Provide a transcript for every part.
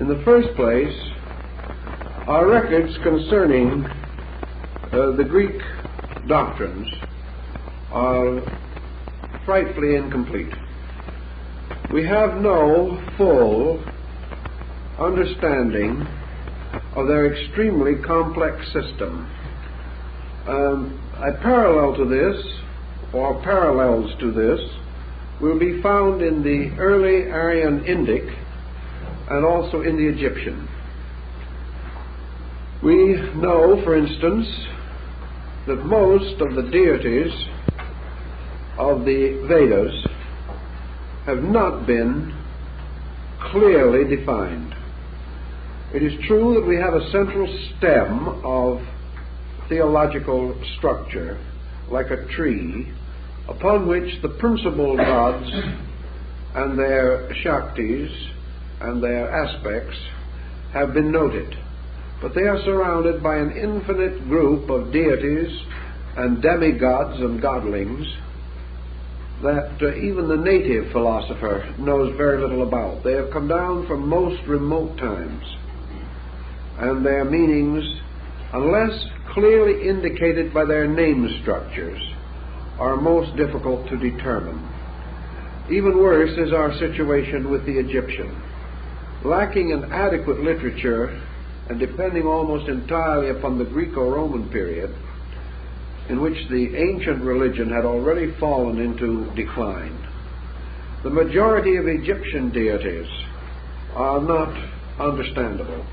In the first place, our records concerning the Greek doctrines are frightfully incomplete. We have no full understanding of their extremely complex system. A parallel to this, or parallels to this, will be found in the early Aryan Indic and also in the Egyptian. We know, for instance, that most of the deities of the Vedas have not been clearly defined. It is true that we have a central stem of theological structure, like a tree, upon which the principal gods and their Shaktis and their aspects have been noted. But they are surrounded by an infinite group of deities and demigods and godlings that even the native philosopher knows very little about. They have come down from most remote times, and their meanings, unless clearly indicated by their name structures, are most difficult to determine. Even worse is our situation with the Egyptian. Lacking an adequate literature and depending almost entirely upon the Greco-Roman period, in which the ancient religion had already fallen into decline, the majority of Egyptian deities are not understandable.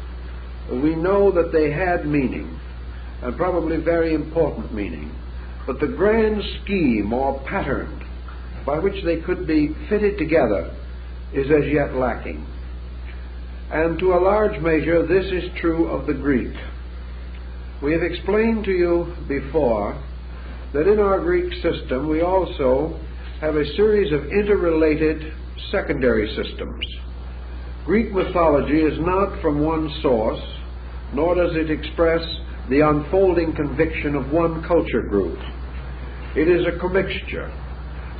We know that they had meaning, and probably very important meaning, but the grand scheme or pattern by which they could be fitted together is as yet lacking. And to a large measure, this is true of the Greek. We have explained to you before that in our Greek system we also have a series of interrelated secondary systems. Greek mythology is not from one source, nor does it express the unfolding conviction of one culture group. It is a commixture,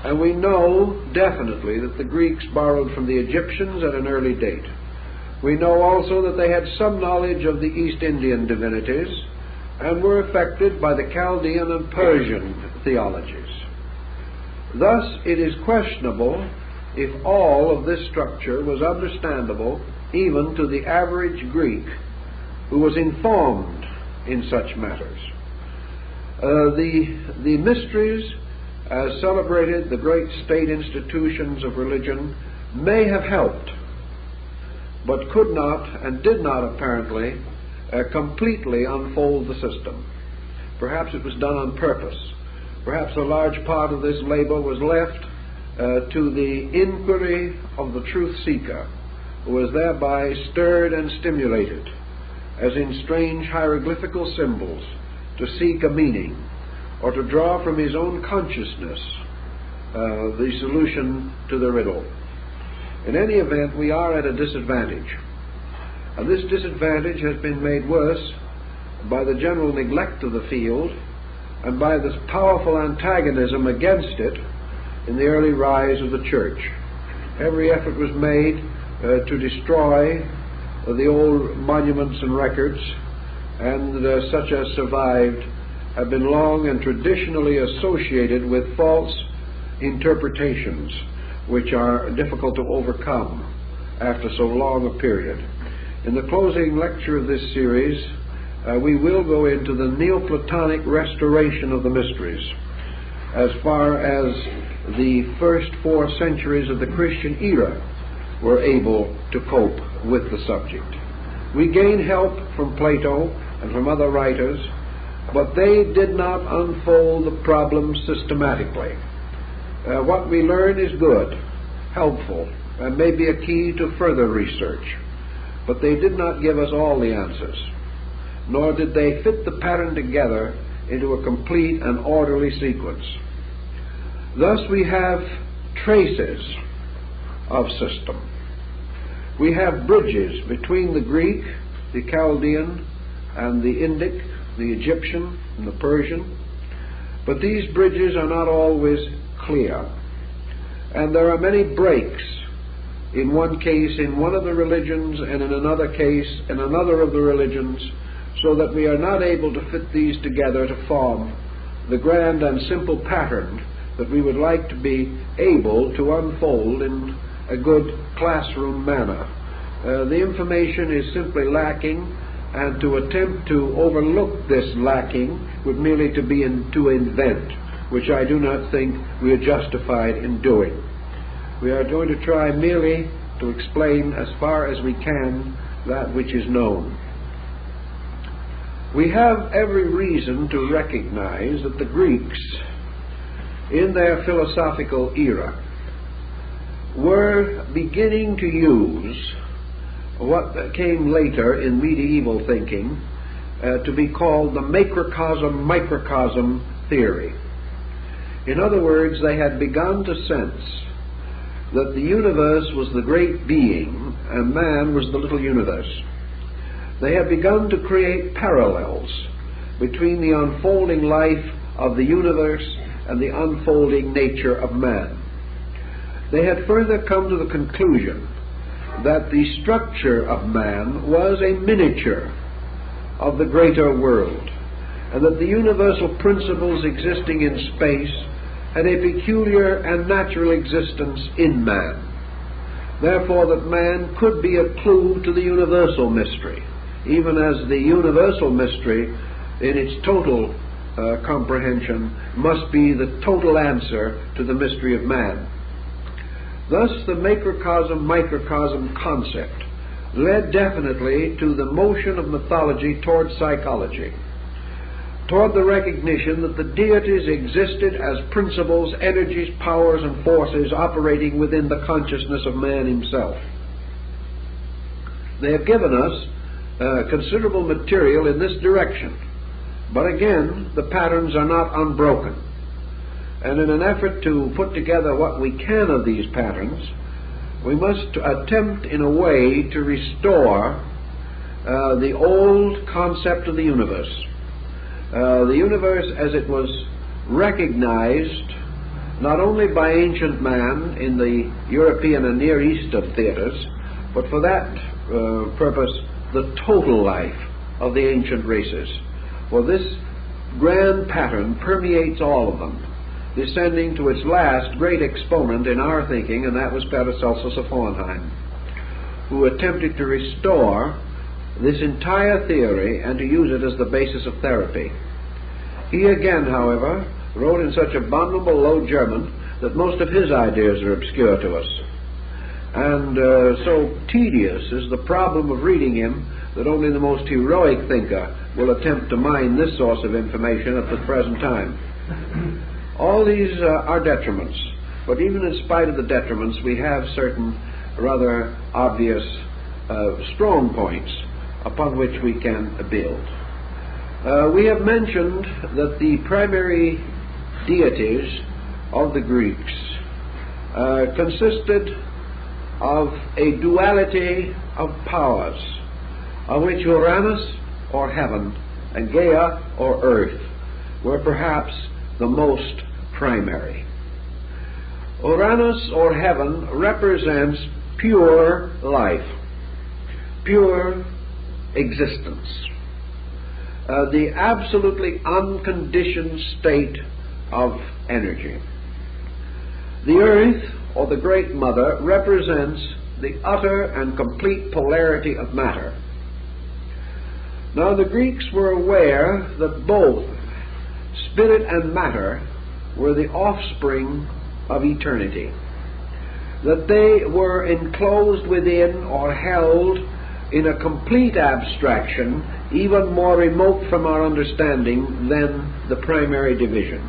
and we know definitely that the Greeks borrowed from the Egyptians at an early date. We know also that they had some knowledge of the East Indian divinities and were affected by the Chaldean and Persian theologies. Thus, it is questionable if all of this structure was understandable even to the average Greek who was informed in such matters. The mysteries, as celebrated, the great state institutions of religion, may have helped, but could not and did not apparently completely unfold the system. Perhaps it was done on purpose. Perhaps a large part of this labor was left to the inquiry of the truth seeker, who was thereby stirred and stimulated, as in strange hieroglyphical symbols, to seek a meaning, or to draw from his own consciousness the solution to the riddle. In any event, we are at a disadvantage. And this disadvantage has been made worse by the general neglect of the field and by this powerful antagonism against it in the early rise of the church. Every effort was made to destroy the old monuments and records, and such as survived have been long and traditionally associated with false interpretations, which are difficult to overcome after so long a period. In the closing lecture of this series, we will go into the Neoplatonic restoration of the mysteries, as far as the first 4 centuries of the Christian era were able to cope with the subject. We gain help from Plato and from other writers, but they did not unfold the problem systematically. What we learn is good, helpful, and may be a key to further research, but they did not give us all the answers, nor did they fit the pattern together into a complete and orderly sequence. Thus we have traces of system. We have bridges between the Greek, the Chaldean, and the Indic, the Egyptian, and the Persian, but these bridges are not always clear, and there are many breaks in one case in one of the religions, and in another case in another of the religions, so that we are not able to fit these together to form the grand and simple pattern that we would like to be able to unfold in a good classroom manner. The information is simply lacking, and to attempt to overlook this lacking would merely to invent, which I do not think we are justified in doing. We are going to try merely to explain as far as we can that which is known. We have every reason to recognize that the Greeks, in their philosophical era, were beginning to use what came later in medieval thinking to be called the macrocosm-microcosm theory. In other words, they had begun to sense that the universe was the great being and man was the little universe. They had begun to create parallels between the unfolding life of the universe and the unfolding nature of man. They had further come to the conclusion that the structure of man was a miniature of the greater world, and that the universal principles existing in space had a peculiar and natural existence in man. Therefore, that man could be a clue to the universal mystery, even as the universal mystery in its total comprehension must be the total answer to the mystery of man. Thus, the macrocosm-microcosm concept led definitely to the motion of mythology toward psychology, toward the recognition that the deities existed as principles, energies, powers, and forces operating within the consciousness of man himself. They have given us considerable material in this direction, but again, the patterns are not unbroken. And in an effort to put together what we can of these patterns, we must attempt in a way to restore the old concept of the universe. The universe as it was recognized not only by ancient man in the European and Near Eastern theaters, but for that purpose, the total life of the ancient races. For this grand pattern permeates all of them, descending to its last great exponent in our thinking, and that was Paracelsus of Hohenheim, who attempted to restore this entire theory and to use it as the basis of therapy. He again, however, wrote in such abominable low German that most of his ideas are obscure to us. And so tedious is the problem of reading him that only the most heroic thinker will attempt to mine this source of information at the present time. All these are detriments, but even in spite of the detriments, we have certain rather obvious strong points upon which we can build. We have mentioned that the primary deities of the Greeks consisted of a duality of powers, of which Uranus, or heaven, and Gaia, or earth, were perhaps the most primary. Uranus, or heaven, represents pure life, pure existence, the absolutely unconditioned state of energy. The earth, or the Great Mother, represents the utter and complete polarity of matter. Now, the Greeks were aware that both spirit and matter were the offspring of eternity, that they were enclosed within or held in a complete abstraction, even more remote from our understanding than the primary division.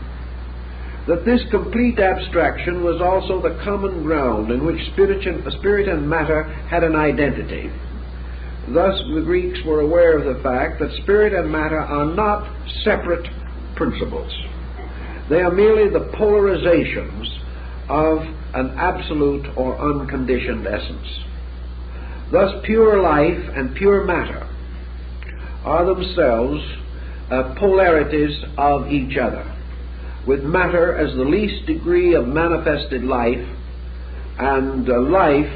That this complete abstraction was also the common ground in which spirit and matter had an identity. Thus, the Greeks were aware of the fact that spirit and matter are not separate principles. They are merely the polarizations of an absolute or unconditioned essence. Thus, pure life and pure matter are themselves polarities of each other, with matter as the least degree of manifested life, and life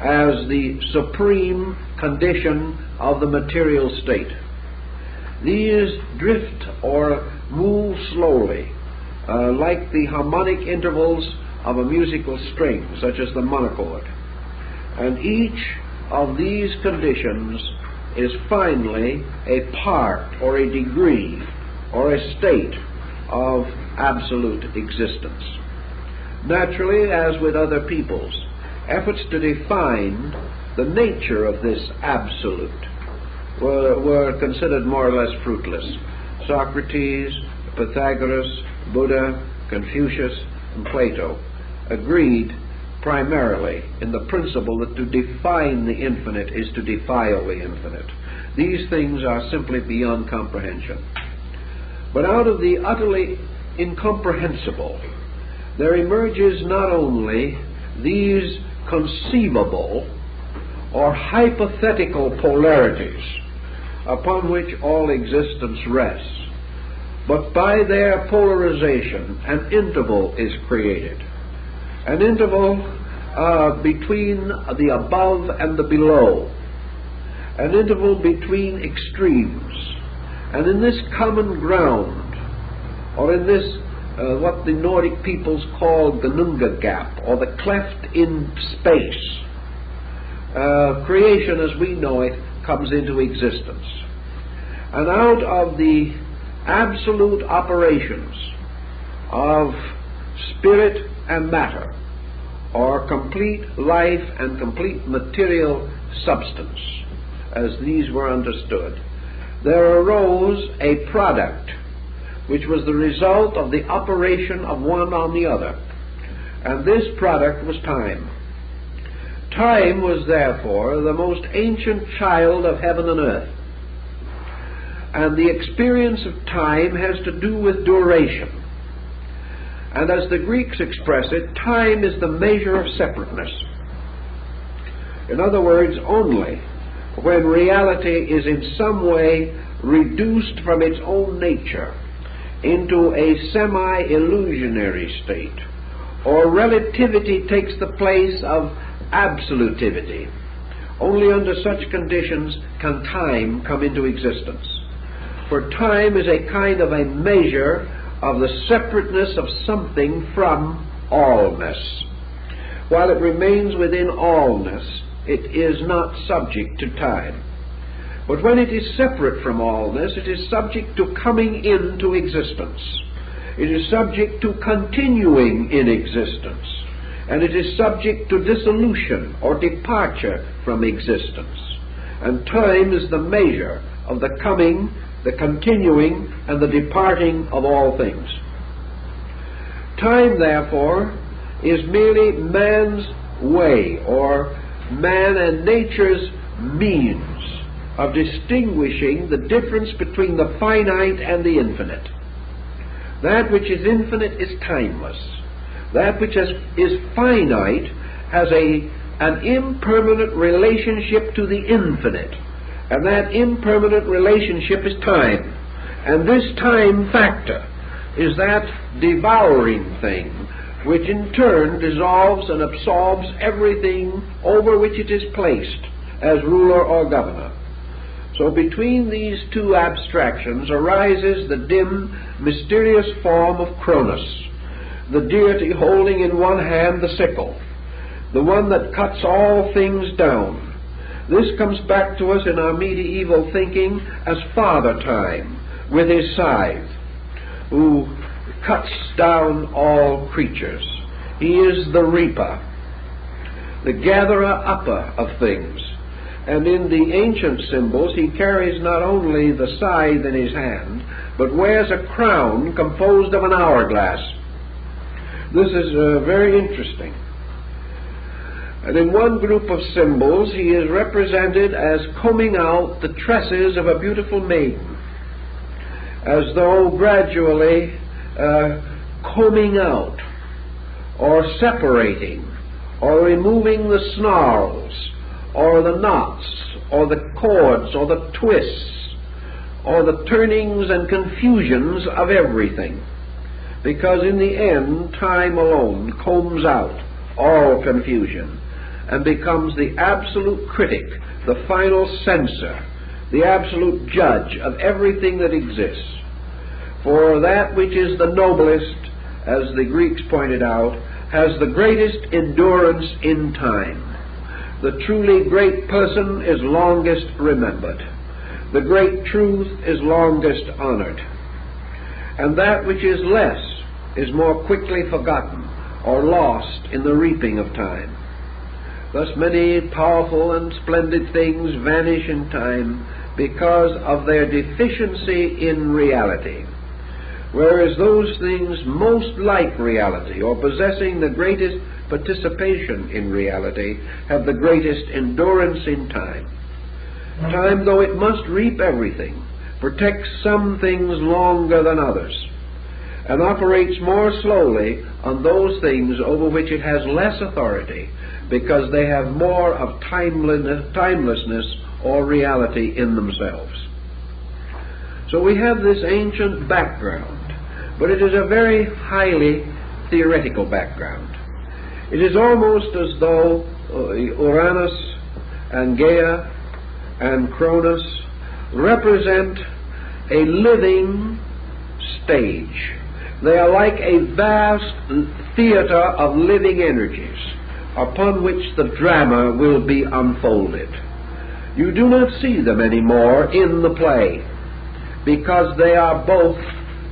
as the supreme condition of the material state. These drift or move slowly, like the harmonic intervals of a musical string, such as the monochord. And each of these conditions is finally a part or a degree or a state of absolute existence. Naturally, as with other peoples, efforts to define the nature of this absolute were considered more or less fruitless. Socrates, Pythagoras, Buddha, Confucius, and Plato agreed primarily in the principle that to define the infinite is to defile the infinite. These things are simply beyond comprehension. But out of the utterly incomprehensible, there emerges not only these conceivable or hypothetical polarities upon which all existence rests, but by their polarization an interval is created. An interval between the above and the below. An interval between extremes. And in this common ground, or in this what the Nordic peoples called the Nunga gap, or the cleft in space, creation as we know it comes into existence. And out of the absolute operations of spirit and matter, or complete life and complete material substance, as these were understood, there arose a product which was the result of the operation of one on the other. And this product was time. Time was therefore the most ancient child of heaven and earth. And the experience of time has to do with duration. And as the Greeks express it, time is the measure of separateness. In other words, only when reality is in some way reduced from its own nature into a semi-illusionary state, or relativity takes the place of absolutivity, only under such conditions can time come into existence. For time is a kind of a measure of the separateness of something from allness. While it remains within allness, it is not subject to time. But when it is separate from allness, it is subject to coming into existence. It is subject to continuing in existence. And it is subject to dissolution or departure from existence. And time is the measure of the coming, the continuing, and the departing of all things. Time, therefore, is merely man's way, or man and nature's means of distinguishing the difference between the finite and the infinite. That which is infinite is timeless. That which is finite has an impermanent relationship to the infinite. And that impermanent relationship is time. And this time factor is that devouring thing which in turn dissolves and absorbs everything over which it is placed as ruler or governor. So between these two abstractions arises the dim, mysterious form of Cronus, the deity holding in one hand the sickle, the one that cuts all things down. This comes back to us in our medieval thinking as Father Time with his scythe, who cuts down all creatures. He is the reaper, the gatherer-upper of things. And in the ancient symbols, he carries not only the scythe in his hand, but wears a crown composed of an hourglass. This is very interesting. And in one group of symbols, he is represented as combing out the tresses of a beautiful maiden, as though gradually combing out, or separating, or removing the snarls, or the knots, or the cords, or the twists, or the turnings and confusions of everything. Because in the end, time alone combs out all confusion. and becomes the absolute critic, the final censor, the absolute judge of everything that exists. For that which is the noblest, as the Greeks pointed out, has the greatest endurance in time. The truly great person is longest remembered. The great truth is longest honored. And that which is less is more quickly forgotten or lost in the reaping of time. Thus many powerful and splendid things vanish in time because of their deficiency in reality, whereas those things most like reality or possessing the greatest participation in reality have the greatest endurance in time. Time, though it must reap everything, protects some things longer than others, and operates more slowly on those things over which it has less authority, because they have more of timelessness or reality in themselves. So we have this ancient background, but it is a very highly theoretical background. It is almost as though Uranus and Gaia and Cronus represent a living stage. They are like a vast theater of living energies upon which the drama will be unfolded. You do not see them anymore in the play, because they are both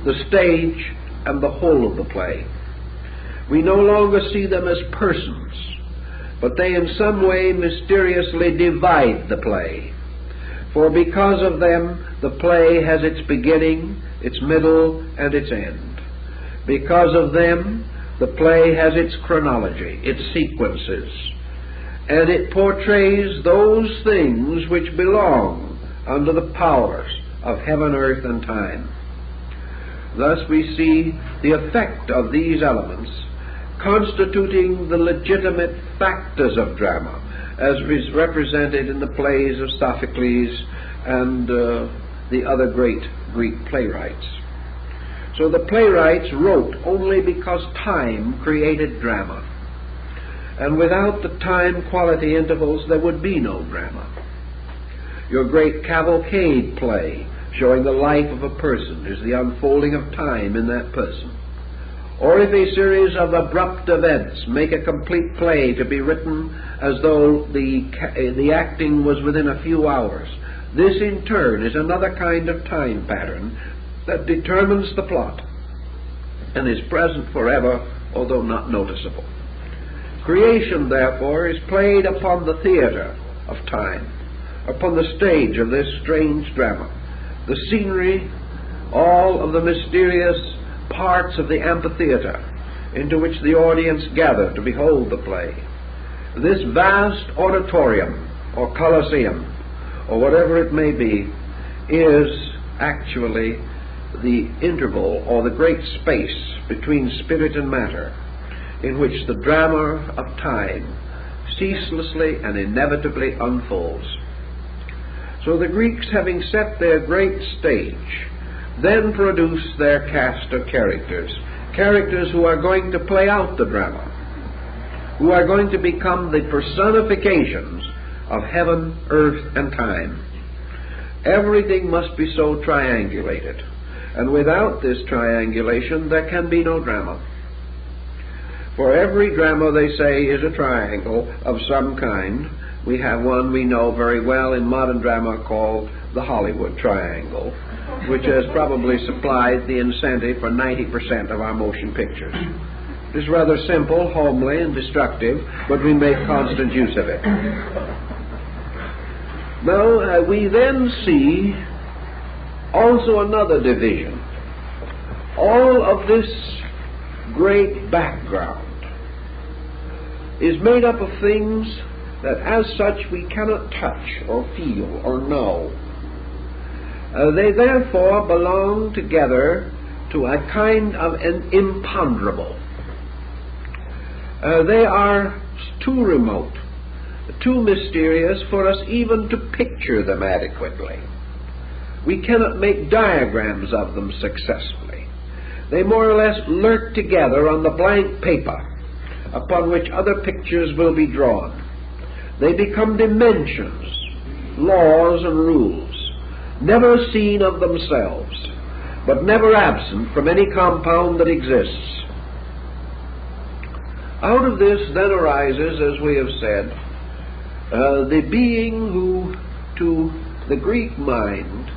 the stage and the whole of the play. We no longer see them as persons, but they in some way mysteriously divide the play. For because of them, the play has its beginning, its middle, and its end. Because of them, the play has its chronology, its sequences, and it portrays those things which belong under the powers of heaven, earth, and time. Thus we see the effect of these elements constituting the legitimate factors of drama, as is represented in the plays of Sophocles and the other great Greek playwrights. So the playwrights wrote only because time created drama, and without the time quality intervals there would be no drama. Your great cavalcade play, showing the life of a person, is the unfolding of time in that person. Or if a series of abrupt events make a complete play to be written as though the acting was within a few hours, this in turn is another kind of time pattern that determines the plot and is present forever, although not noticeable. Creation, therefore, is played upon the theater of time, upon the stage of this strange drama. The scenery, all of the mysterious parts of the amphitheater into which the audience gather to behold the play. This vast auditorium or coliseum, or whatever it may be, is actually the interval or the great space between spirit and matter in which the drama of time ceaselessly and inevitably unfolds. So the Greeks, having set their great stage, then produce their cast of characters who are going to play out the drama, who are going to become the personifications of heaven, earth, and time. Everything must be so triangulated, and without this triangulation there can be no drama. For every drama, they say, is a triangle of some kind. We have one we know very well in modern drama called the Hollywood Triangle, which has probably supplied the incentive for 90% of our motion pictures. It is rather simple, homely, and destructive, but we make constant use of it. Now, we then see also another division. All of this great background is made up of things that as such we cannot touch or feel or know. They therefore belong together to a kind of an imponderable. They are too remote, too mysterious for us even to picture them adequately. We cannot make diagrams of them successfully. They more or less lurk together on the blank paper upon which other pictures will be drawn. They become dimensions, laws and rules, never seen of themselves, but never absent from any compound that exists. Out of this then arises, as we have said, the being who, to the Greek mind,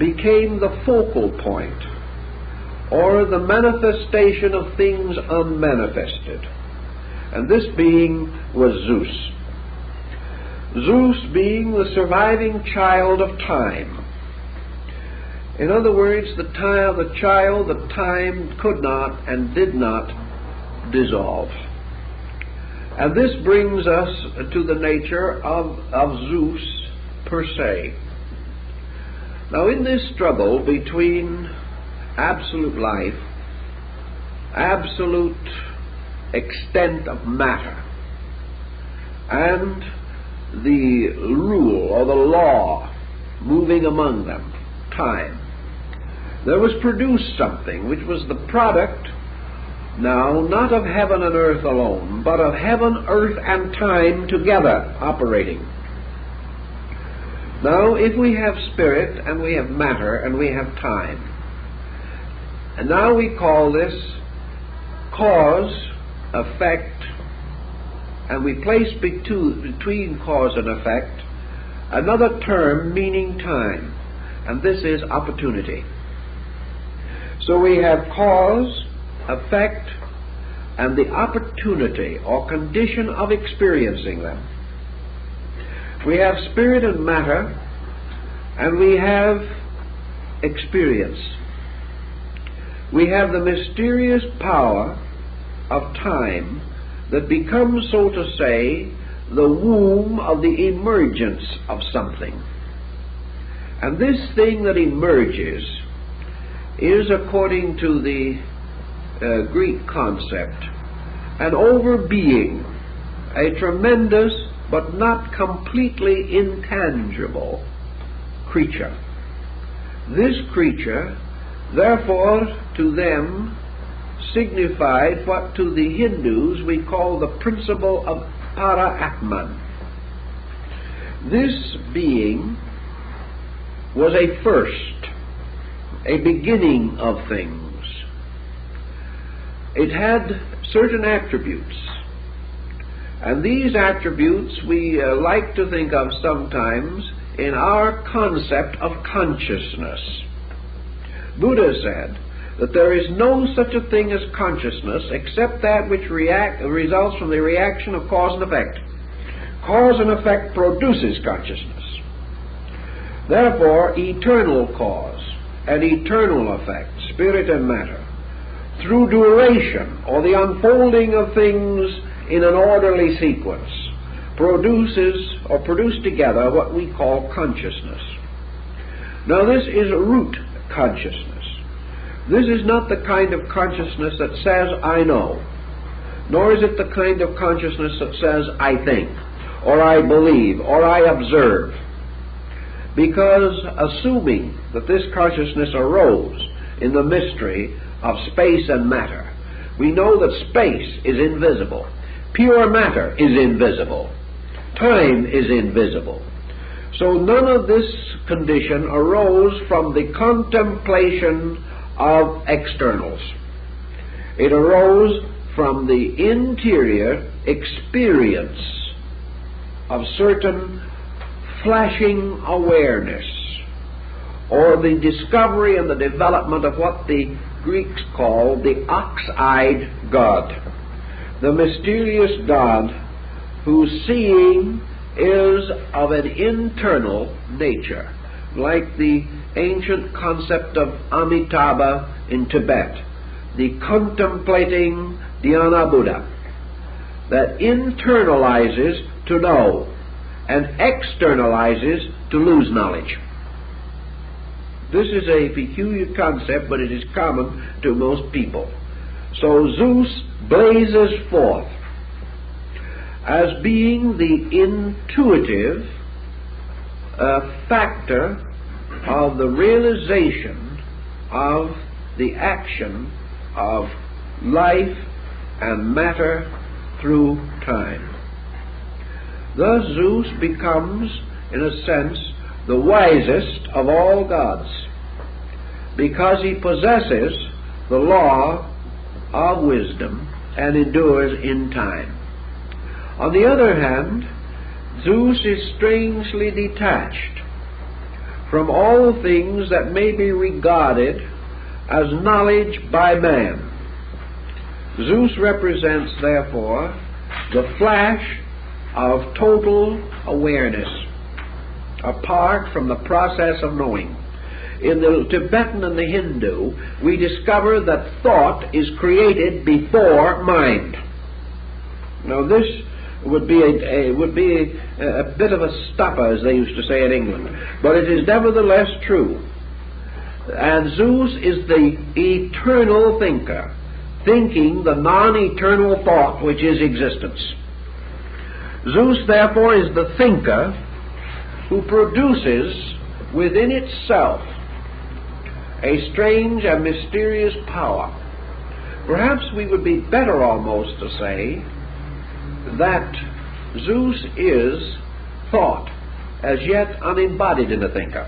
became the focal point, or the manifestation of things unmanifested. And this being was Zeus. Zeus being the surviving child of time. In other words, the child that time could not and did not dissolve. And this brings us to the nature of Zeus per se. Now, in this struggle between absolute life, absolute extent of matter, and the rule or the law moving among them, time, there was produced something which was the product now not of heaven and earth alone, but of heaven, earth, and time together operating. Now, if we have spirit, and we have matter, and we have time, and now we call this cause, effect, and we place between cause and effect another term meaning time, and this is opportunity. So we have cause, effect, and the opportunity or condition of experiencing them. We have spirit and matter, and we have experience. We have the mysterious power of time that becomes, so to say, the womb of the emergence of something. And this thing that emerges is, according to the Greek concept, an overbeing, a tremendous but not completely intangible creature. This creature, therefore, to them signified what to the Hindus we call the principle of para-atman. This being was a first, a beginning of things. It had certain attributes, and these attributes we like to think of sometimes in our concept of consciousness. Buddha said that there is no such a thing as consciousness except that which results from the reaction of cause and effect. Cause and effect produces consciousness. Therefore, eternal cause and eternal effect, spirit and matter, through duration or the unfolding of things in an orderly sequence, produce together what we call consciousness. Now, this is root consciousness. This is not the kind of consciousness that says, I know, nor is it the kind of consciousness that says, I think, or I believe, or I observe. Because assuming that this consciousness arose in the mystery of space and matter, we know that space is invisible, pure matter is invisible, time is invisible. So none of this condition arose from the contemplation of externals. It arose from the interior experience of certain flashing awareness, or the discovery and the development of what the Greeks call the ox-eyed God, the mysterious God whose seeing is of an internal nature, like the ancient concept of Amitabha in Tibet, the contemplating Dhyana Buddha, that internalizes to know and externalizes to lose knowledge. This is a peculiar concept, but it is common to most people. So Zeus blazes forth as being the intuitive factor of the realization of the action of life and matter through time. Thus Zeus becomes, in a sense, the wisest of all gods, because he possesses the law of wisdom and endures in time. On the other hand, Zeus is strangely detached from all things that may be regarded as knowledge by man. Zeus represents, therefore, the flash of total awareness, apart from the process of knowing. In the Tibetan and the Hindu, we discover that thought is created before mind. Now this would be a bit of a stopper, as they used to say in England, but it is nevertheless true. And Zeus is the eternal thinker, thinking the non-eternal thought which is existence. Zeus, therefore, is the thinker who produces within itself a strange and mysterious power. Perhaps we would be better almost to say that Zeus is thought, as yet unembodied in the thinker.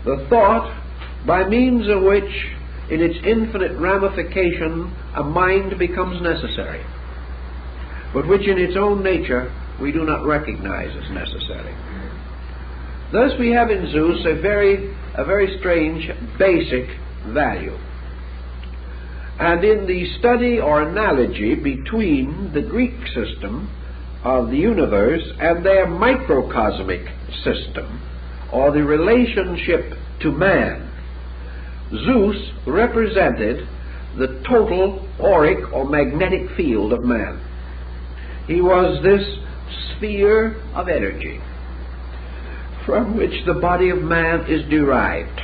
The thought by means of which, in its infinite ramification, a mind becomes necessary, but which in its own nature we do not recognize as necessary. Thus we have in Zeus a very strange basic value. And in the study or analogy between the Greek system of the universe and their microcosmic system, or the relationship to man, Zeus represented the total auric or magnetic field of man. He was this sphere of energy from which the body of man is derived,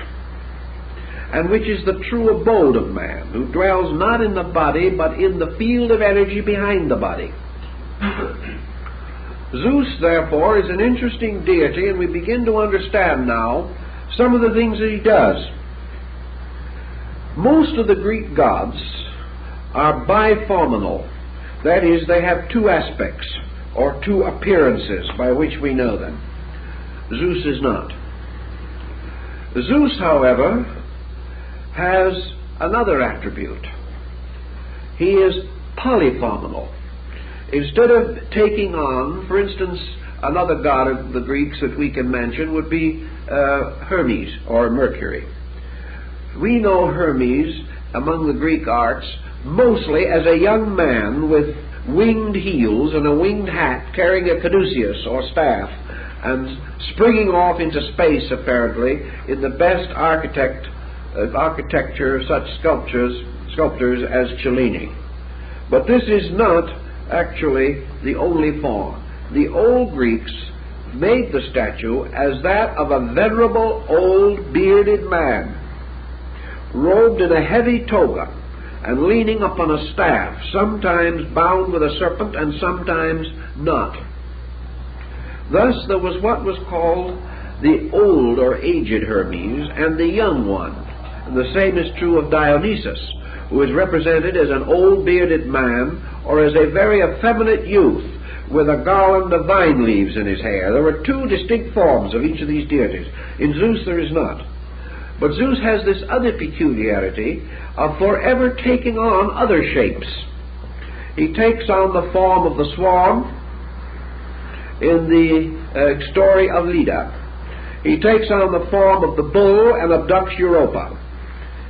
and which is the true abode of man, who dwells not in the body, but in the field of energy behind the body. Zeus, therefore, is an interesting deity, and we begin to understand now some of the things that he does. Most of the Greek gods are biformal. That is, they have two aspects, or two appearances by which we know them. Zeus is not. Zeus, however, has another attribute. He is polyphenomenal. Instead of taking on, for instance, another god of the Greeks that we can mention would be Hermes or Mercury. We know Hermes among the Greek arts mostly as a young man with winged heels and a winged hat, carrying a caduceus or staff, and springing off into space, apparently, in the best architecture, such sculptors as Cellini. But this is not actually the only form. The old Greeks made the statue as that of a venerable old bearded man, robed in a heavy toga and leaning upon a staff, sometimes bound with a serpent and sometimes not. Thus there was what was called the old or aged Hermes and the young one. And the same is true of Dionysus, who is represented as an old bearded man or as a very effeminate youth with a garland of vine leaves in his hair. There were two distinct forms of each of these deities. In Zeus there is not. But Zeus has this other peculiarity of forever taking on other shapes. He takes on the form of the swan in the story of Leda. He takes on the form of the bull and abducts Europa.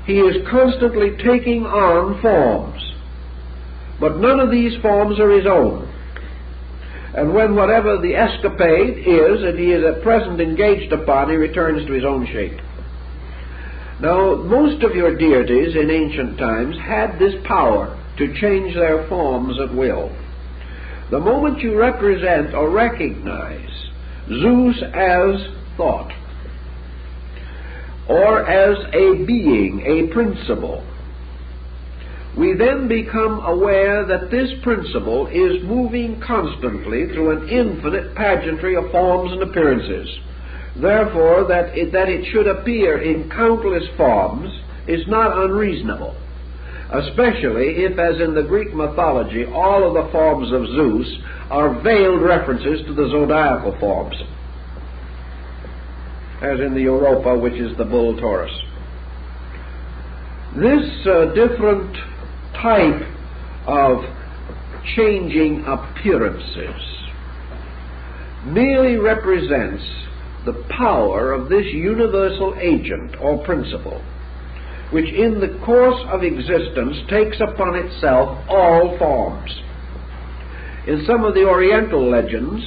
He is constantly taking on forms, but none of these forms are his own. And when whatever the escapade is that he is at present engaged upon, he returns to his own shape. Now, most of your deities in ancient times had this power to change their forms at will. The moment you represent or recognize Zeus as thought, or as a being, a principle, we then become aware that this principle is moving constantly through an infinite pageantry of forms and appearances. Therefore, that it should appear in countless forms is not unreasonable. especially if, as in the Greek mythology, all of the forms of Zeus are veiled references to the zodiacal forms, as in the Europa, which is the bull Taurus. This different type of changing appearances merely represents the power of this universal agent or principle, which in the course of existence takes upon itself all forms. In some of the Oriental legends,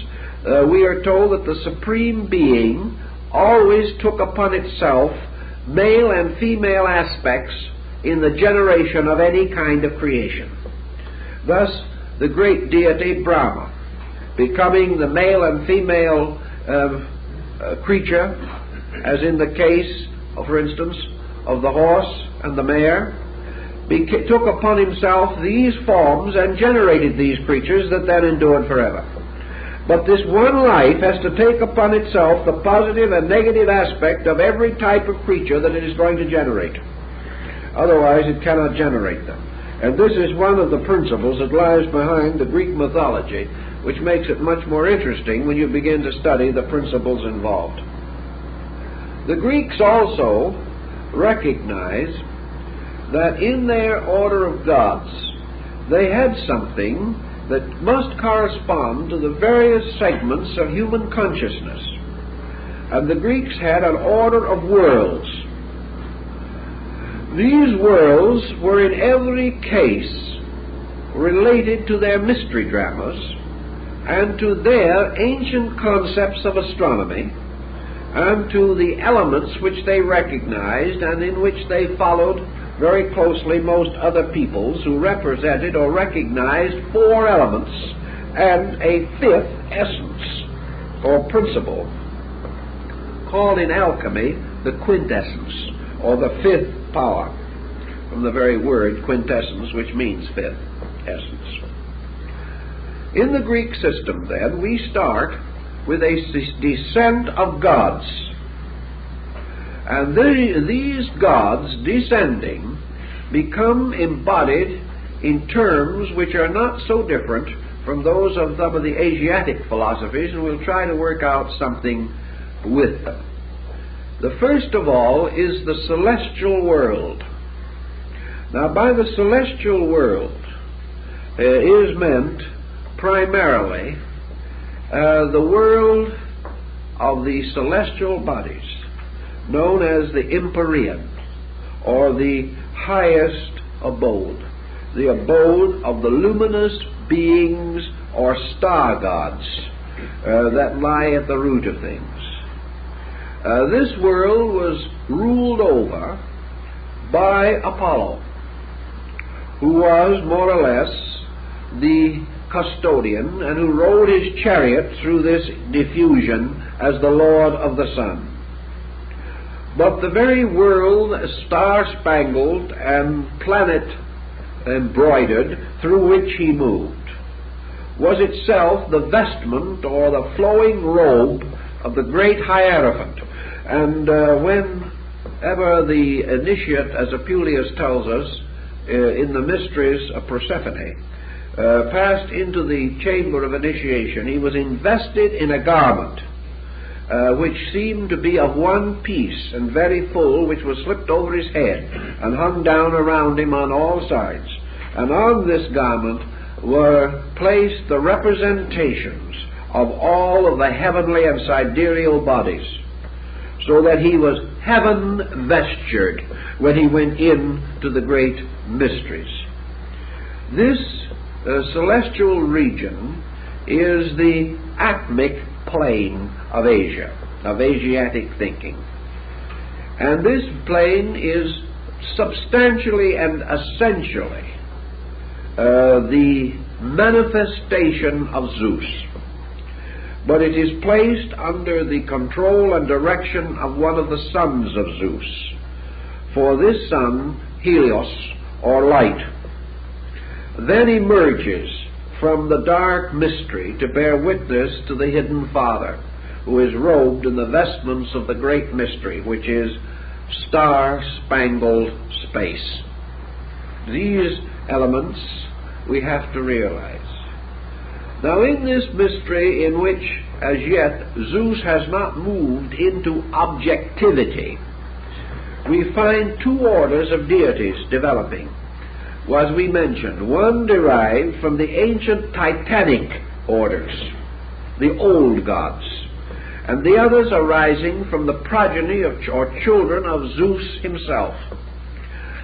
we are told that the Supreme Being always took upon itself male and female aspects in the generation of any kind of creation. Thus, the great deity Brahma, becoming the male and female creature, as in the case, for instance, of the horse and the mare, took upon himself these forms and generated these creatures that then endured forever. But this one life has to take upon itself the positive and negative aspect of every type of creature that it is going to generate. Otherwise it cannot generate them. And this is one of the principles that lies behind the Greek mythology, which makes it much more interesting when you begin to study the principles involved. The Greeks also recognize that in their order of gods they had something that must correspond to the various segments of human consciousness. And the Greeks had an order of worlds. These worlds were in every case related to their mystery dramas and to their ancient concepts of astronomy and to the elements which they recognized and in which they followed very closely most other peoples who represented or recognized four elements and a fifth essence or principle, called in alchemy the quintessence, or the fifth power, from the very word quintessence, which means fifth essence. In the Greek system, then, we start with a descent of gods. And these gods descending become embodied in terms which are not so different from those of some of the Asiatic philosophies, and we'll try to work out something with them. The first of all is the celestial world. Now, by the celestial world is meant primarily the world of the celestial bodies, known as the Empyrean, or the highest abode, the abode of the luminous beings or star gods that lie at the root of things. This world was ruled over by Apollo, who was more or less the custodian and who rode his chariot through this diffusion as the Lord of the Sun. But the very world, star-spangled and planet-embroidered, through which he moved, was itself the vestment or the flowing robe of the great Hierophant. And whenever the initiate, as Apuleius tells us, in the mysteries of Persephone, passed into the chamber of initiation, he was invested in a garment which seemed to be of one piece and very full, which was slipped over his head and hung down around him on all sides. And on this garment were placed the representations of all of the heavenly and sidereal bodies, so that he was heaven vestured when he went into the great mysteries. This celestial region is the atmic plane of Asia, of Asiatic thinking. And this plane is substantially and essentially the manifestation of Zeus. But it is placed under the control and direction of one of the sons of Zeus. For this son, Helios, or light, then emerges from the dark mystery to bear witness to the hidden Father, who is robed in the vestments of the great mystery, which is star-spangled space. These elements we have to realize. Now, in this mystery in which as yet Zeus has not moved into objectivity, we find two orders of deities developing. As we mentioned, one derived from the ancient Titanic orders, the old gods, and the others arising from the progeny of or children of Zeus himself.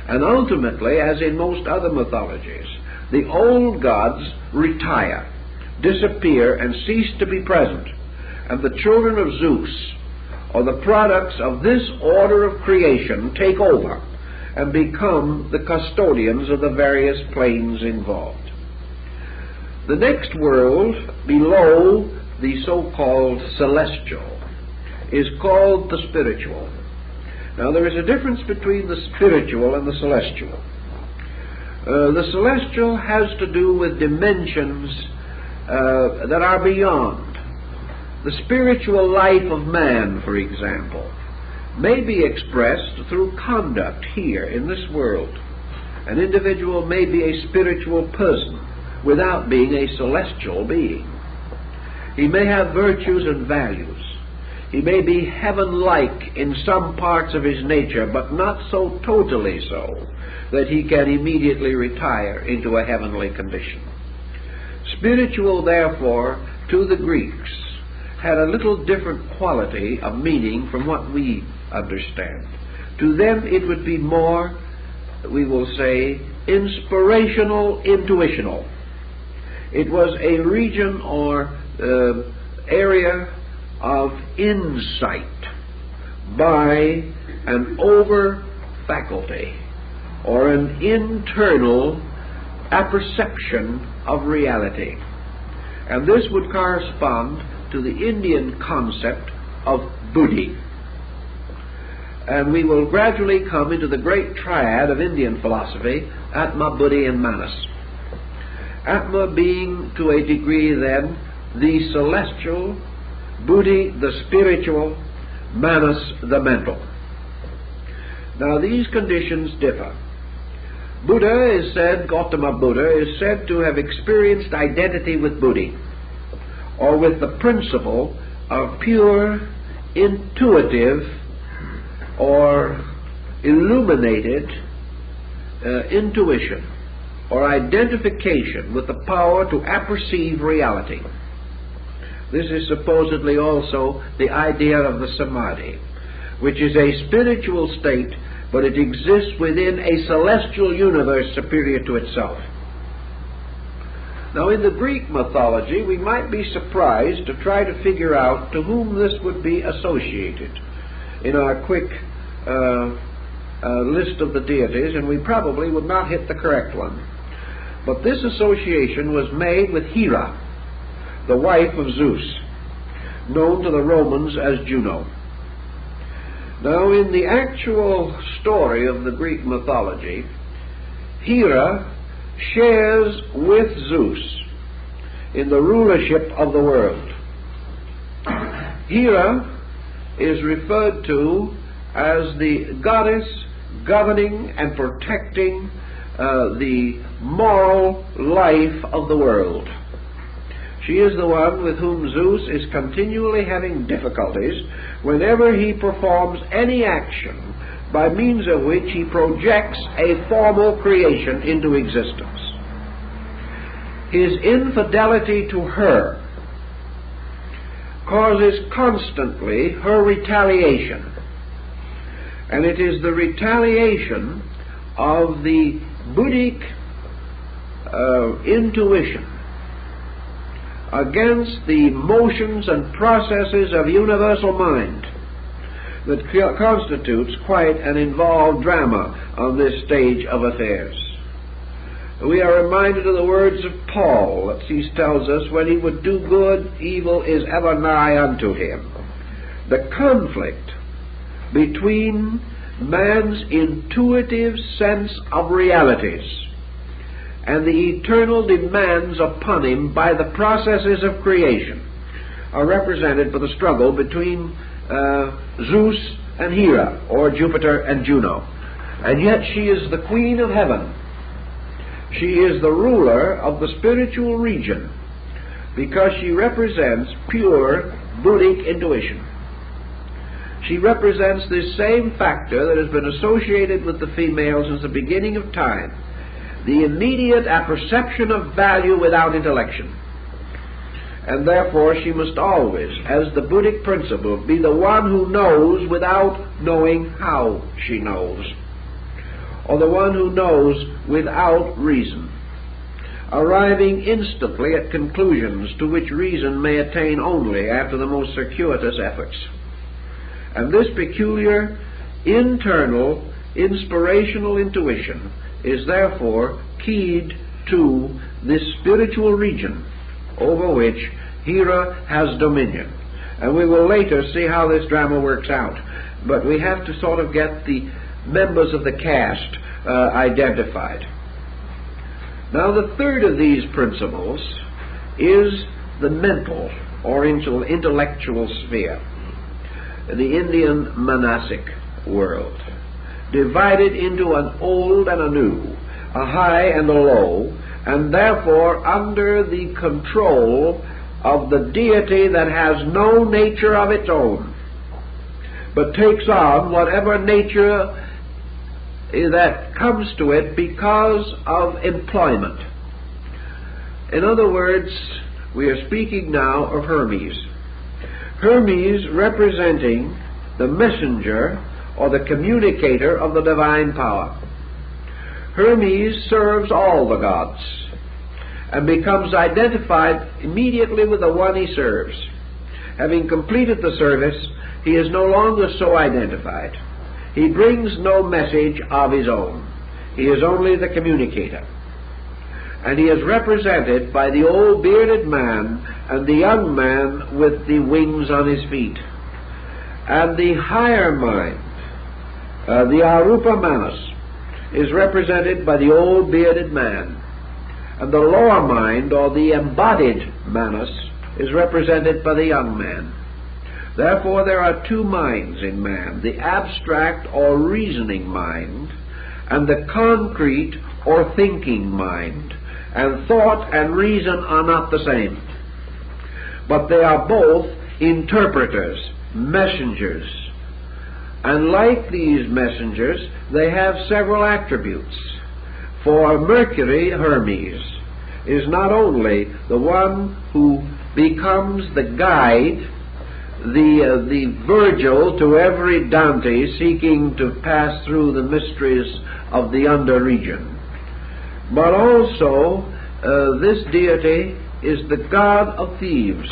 And ultimately, as in most other mythologies, the old gods retire, disappear, and cease to be present, and the children of Zeus, or the products of this order of creation, take over and become the custodians of the various planes involved. The next world below the so-called celestial is called the spiritual. Now, there is a difference between the spiritual and the celestial. The celestial has to do with dimensions that are beyond. The spiritual life of man, for example, may be expressed through conduct here in this world. An individual may be a spiritual person without being a celestial being. He may have virtues and values. He may be heaven-like in some parts of his nature, but not so totally so that he can immediately retire into a heavenly condition. Spiritual, therefore, to the Greeks, had a little different quality of meaning from what we understand. To them it would be more, we will say, inspirational, intuitional. It was a region or area of insight by an over faculty or an internal apperception of reality. And this would correspond to the Indian concept of buddhi. And we will gradually come into the great triad of Indian philosophy, Atma, Buddhi, and Manas. Atma being to a degree then the celestial, Buddhi the spiritual, Manas the mental. Now these conditions differ. Buddha is said, Gautama Buddha is said to have experienced identity with Buddhi, or with the principle of pure, intuitive, or illuminated intuition, or identification with the power to apperceive reality. This is supposedly also the idea of the samadhi, which is a spiritual state, but it exists within a celestial universe superior to itself. Now, in the Greek mythology, we might be surprised to try to figure out to whom this would be associated in our quick list of the deities, and we probably would not hit the correct one. But this association was made with Hera, the wife of Zeus, known to the Romans as Juno. Now, in the actual story of the Greek mythology, Hera shares with Zeus in the rulership of the world. Hera is referred to as the goddess governing and protecting the moral life of the world. She is the one with whom Zeus is continually having difficulties whenever he performs any action by means of which he projects a formal creation into existence. His infidelity to her causes constantly her retaliation, and it is the retaliation of the Buddhic intuition against the motions and processes of universal mind that constitutes quite an involved drama on this stage of affairs. We are reminded of the words of Paul that he tells us, when he would do good, evil is ever nigh unto him. The conflict between man's intuitive sense of realities and the eternal demands upon him by the processes of creation are represented by the struggle between Zeus and Hera, or Jupiter and Juno. And yet she is the queen of heaven, She is the ruler of the spiritual region because she represents pure Buddhic intuition. She represents this same factor that has been associated with the female since the beginning of time, the immediate apperception of value without intellection. And therefore she must always, as the Buddhic principle, be the one who knows without knowing how she knows, or the one who knows without reason, arriving instantly at conclusions to which reason may attain only after the most circuitous efforts. And this peculiar internal inspirational intuition is therefore keyed to this spiritual region over which Hera has dominion. And we will later see how this drama works out. But we have to sort of get the members of the cast identified. Now the third of these principles is the mental or intellectual sphere, the Indian monastic world, divided into an old and a new, a high and a low, and therefore under the control of the deity that has no nature of its own, but takes on whatever nature that comes to it because of employment. In other words, we are speaking now of Hermes. Hermes representing the messenger or the communicator of the divine power. Hermes serves all the gods and becomes identified immediately with the one he serves. Having completed the service, he is no longer so identified. He brings no message of his own. He is only the communicator. And he is represented by the old bearded man and the young man with the wings on his feet. And the higher mind, the Arupa Manas, is represented by the old bearded man. And the lower mind, or the embodied Manas, is represented by the young man. Therefore there are two minds in man, the abstract or reasoning mind, and the concrete or thinking mind. And thought and reason are not the same, but they are both interpreters, messengers. And like these messengers, they have several attributes. For Mercury, Hermes, is not only the one who becomes the guide, the Virgil to every Dante seeking to pass through the mysteries of the under region, but also this deity is the god of thieves,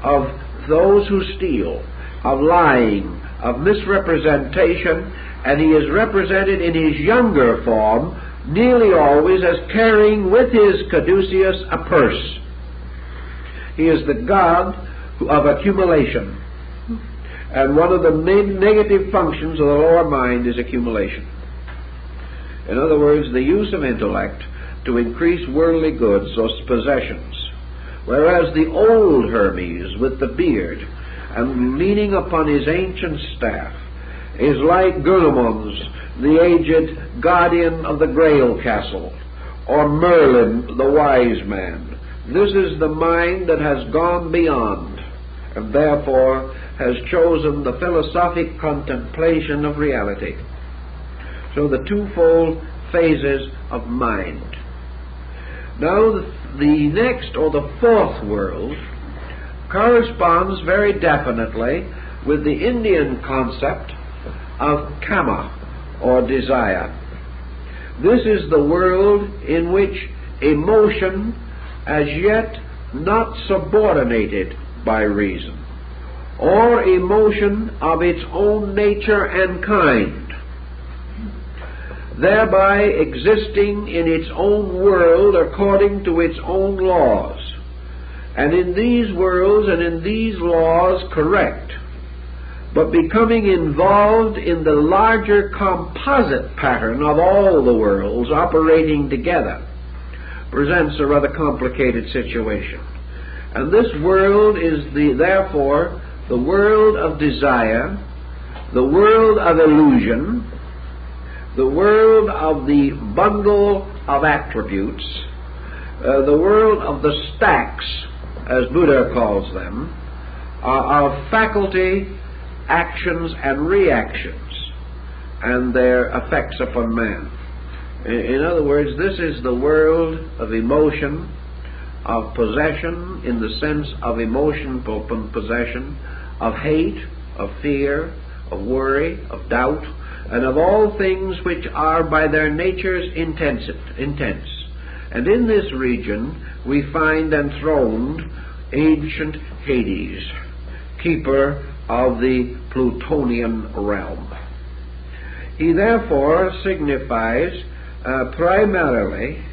of those who steal, of lying, of misrepresentation, and he is represented in his younger form nearly always as carrying with his caduceus a purse. He is the god of accumulation, and one of the main negative functions of the lower mind is accumulation. In other words, the use of intellect to increase worldly goods or possessions, whereas the old Hermes with the beard and leaning upon his ancient staff is like Gurnemanz, the aged guardian of the Grail Castle, or Merlin, the wise man. This is the mind that has gone beyond, and therefore has chosen the philosophic contemplation of reality. So the twofold phases of mind. Now the next, or the fourth world, corresponds very definitely with the Indian concept of kama, or desire. This is the world in which emotion, as yet not subordinated by reason, or emotion of its own nature and kind, thereby existing in its own world according to its own laws, and in these worlds and in these laws correct, but becoming involved in the larger composite pattern of all the worlds operating together, presents a rather complicated situation. And this world is therefore the world of desire, the world of illusion, the world of the bundle of attributes, the world of the stacks, as Buddha calls them, of faculty, actions, and reactions, and their effects upon man. In other words, this is the world of emotion, of possession in the sense of emotional possession, of hate, of fear, of worry, of doubt, and of all things which are by their natures intense. And in this region we find enthroned ancient Hades, keeper of the Plutonian realm. He therefore signifies primarily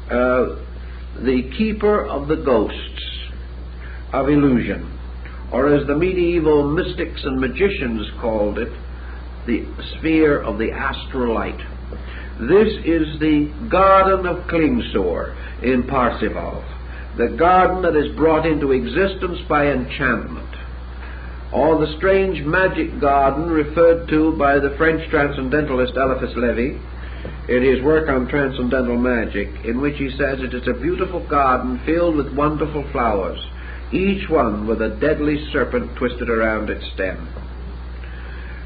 the keeper of the ghosts of illusion, or as the medieval mystics and magicians called it, the sphere of the astral light. This is the garden of Klingsor in Parsifal, the garden that is brought into existence by enchantment, or the strange magic garden referred to by the French transcendentalist Eliphas Lévy in his work on transcendental magic, in which he says it is a beautiful garden filled with wonderful flowers, each one with a deadly serpent twisted around its stem.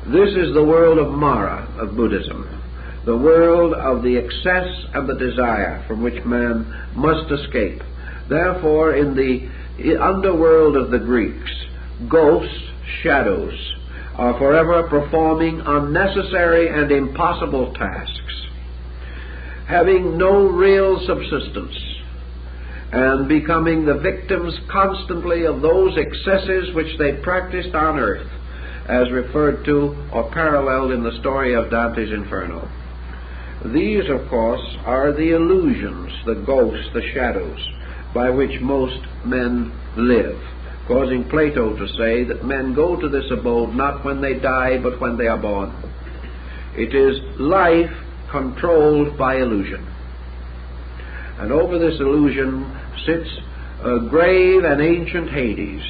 This is the world of Mara of Buddhism, the world of the excess and the desire from which man must escape. Therefore, in the underworld of the Greeks, ghosts, shadows, are forever performing unnecessary and impossible tasks, having no real subsistence, and becoming the victims constantly of those excesses which they practiced on earth, as referred to or paralleled in the story of Dante's Inferno. These, of course, are the illusions, the ghosts, the shadows, by which most men live, causing Plato to say that men go to this abode not when they die, but when they are born. It is life controlled by illusion. And over this illusion sits a grave and ancient Hades,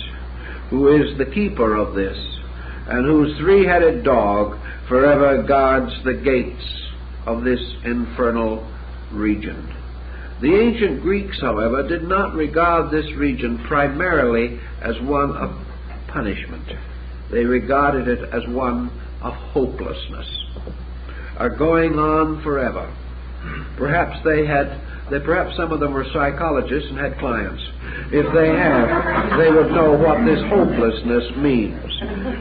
who is the keeper of this, and whose three-headed dog forever guards the gates of this infernal region. The ancient Greeks, however, did not regard this region primarily as one of punishment. They regarded it as one of hopelessness, going on forever. Perhaps perhaps some of them were psychologists and had clients. If they have, they would know what this hopelessness means.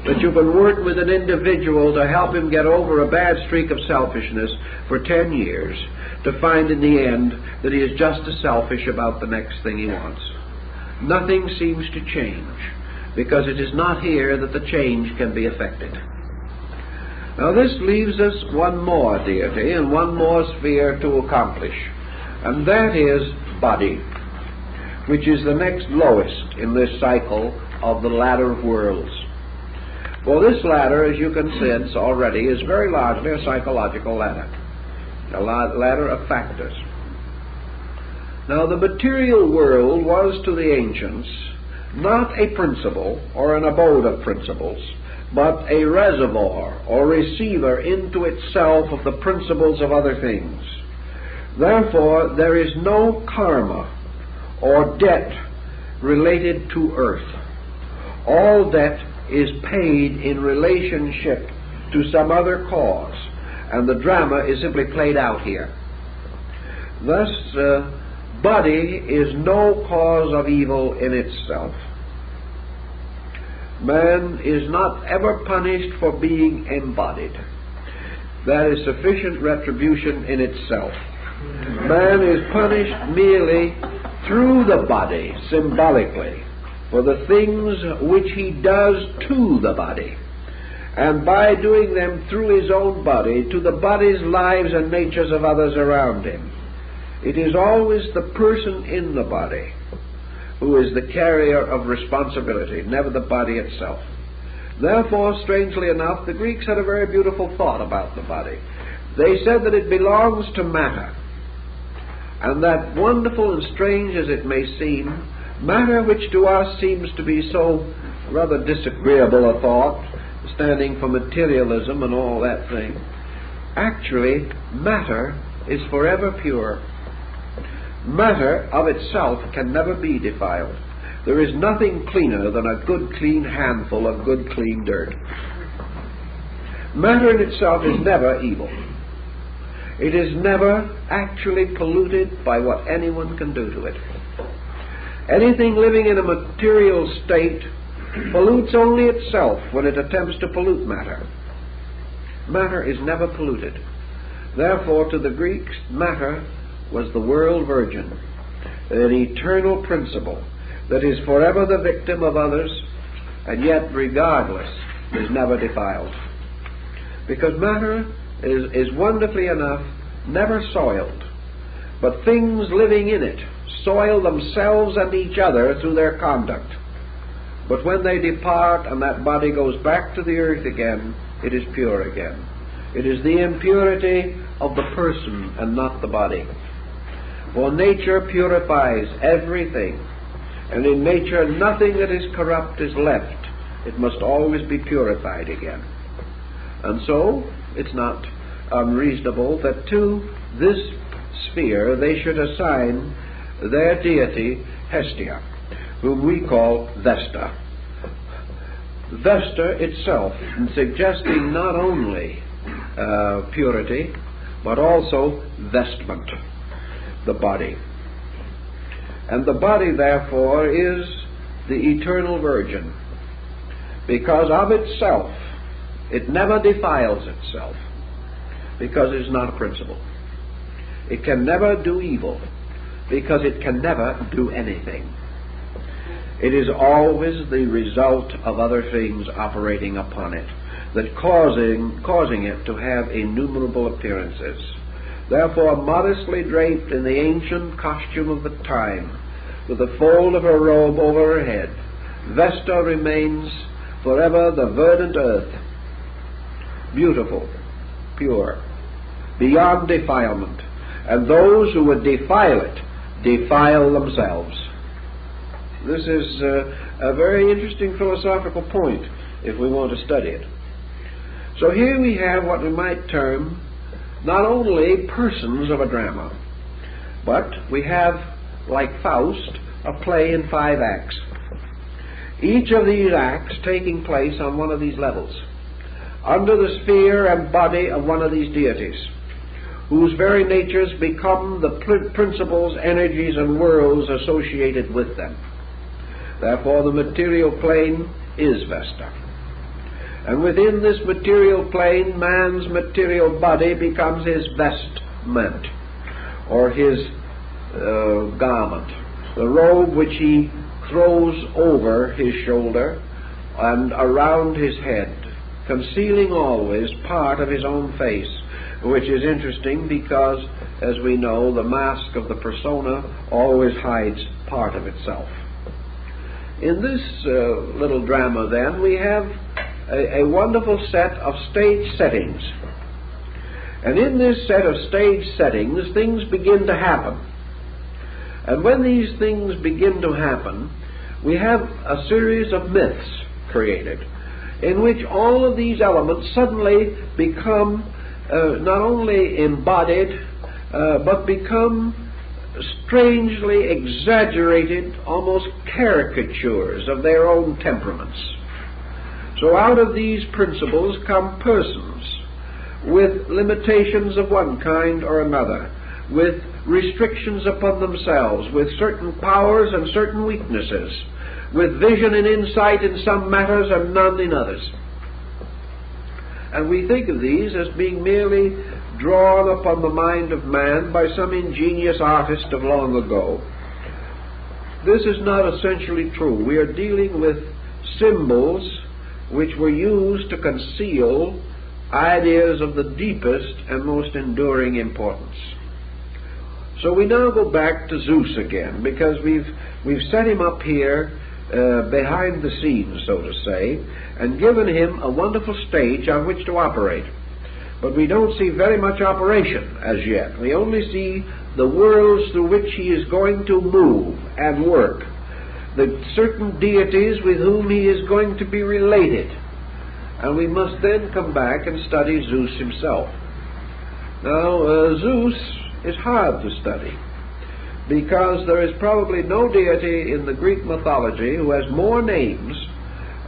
That you can work with an individual to help him get over a bad streak of selfishness for 10 years, to find in the end that he is just as selfish about the next thing he wants. Nothing seems to change, because it is not here that the change can be effected. Now this leaves us one more deity and one more sphere to accomplish, and that is body, which is the next lowest in this cycle of the ladder of worlds. Well, this ladder, as you can sense already, is very largely a psychological ladder, a ladder of factors. Now, the material world was to the ancients not a principle or an abode of principles, but a reservoir or receiver into itself of the principles of other things. Therefore, there is no karma or debt related to earth. All debt is paid in relationship to some other cause, and the drama is simply played out here. Thus, body is no cause of evil in itself. Man is not ever punished for being embodied. That is sufficient retribution in itself. Man is punished merely through the body, symbolically, for the things which he does to the body, and by doing them through his own body, to the body's lives and natures of others around him. It is always the person in the body who is the carrier of responsibility, never the body itself. Therefore, strangely enough, the Greeks had a very beautiful thought about the body. They said that it belongs to matter, and that, wonderful and strange as it may seem, matter, which to us seems to be so rather disagreeable a thought, standing for materialism and all that thing, Actually, matter is forever pure. Matter of itself can never be defiled. There is nothing cleaner than a good clean handful of good clean dirt. Matter in itself is never evil. It is never actually polluted by what anyone can do to it. Anything living in a material state pollutes only itself when it attempts to pollute matter. Matter is never polluted. Therefore, to the Greeks, matter was the world virgin, an eternal principle that is forever the victim of others, and yet, regardless, is never defiled. Because matter is wonderfully enough never soiled, but things living in it soil themselves and each other through their conduct. But when they depart and that body goes back to the earth again, it is pure again. It is the impurity of the person and not the body. For nature purifies everything, and in nature nothing that is corrupt is left. It must always be purified again. And so it's not unreasonable that to this sphere they should assign their deity Hestia, whom we call Vesta. Vesta itself suggesting not only purity, but also vestment, the body. And the body, therefore, is the eternal virgin, because of itself it never defiles itself, because it is not a principle. It can never do evil, because it can never do anything. It is always the result of other things operating upon it, that causing it to have innumerable appearances. Therefore, modestly draped in the ancient costume of the time, with a fold of her robe over her head, Vesta remains forever the verdant earth, beautiful, pure, beyond defilement, and those who would defile it defile themselves. This is a very interesting philosophical point if we want to study it. So here we have what we might term not only persons of a drama, but we have, like Faust, a play in 5 acts. Each of these acts taking place on one of these levels, under the sphere and body of one of these deities, whose very natures become the principles, energies, and worlds associated with them. Therefore, the material plane is Vesta. And within this material plane, man's material body becomes his vestment, or his garment, the robe which he throws over his shoulder and around his head, concealing always part of his own face, which is interesting because, as we know, the mask of the persona always hides part of itself. In this little drama, then, we have a wonderful set of stage settings. And in this set of stage settings, things begin to happen. And when these things begin to happen, we have a series of myths created, in which all of these elements suddenly become not only embodied, but become strangely exaggerated, almost caricatures of their own temperaments. So out of these principles come persons with limitations of one kind or another, with restrictions upon themselves, with certain powers and certain weaknesses, with vision and insight in some matters and none in others. And we think of these as being merely drawn upon the mind of man by some ingenious artist of long ago. This is not essentially true. We are dealing with symbols which were used to conceal ideas of the deepest and most enduring importance. So we now go back to Zeus again, because we've set him up here behind the scenes, so to say, and given him a wonderful stage on which to operate. But we don't see very much operation as yet. We only see the worlds through which he is going to move and work, the certain deities with whom he is going to be related. And we must then come back and study Zeus himself. Now, Zeus is hard to study, because there is probably no deity in the Greek mythology who has more names,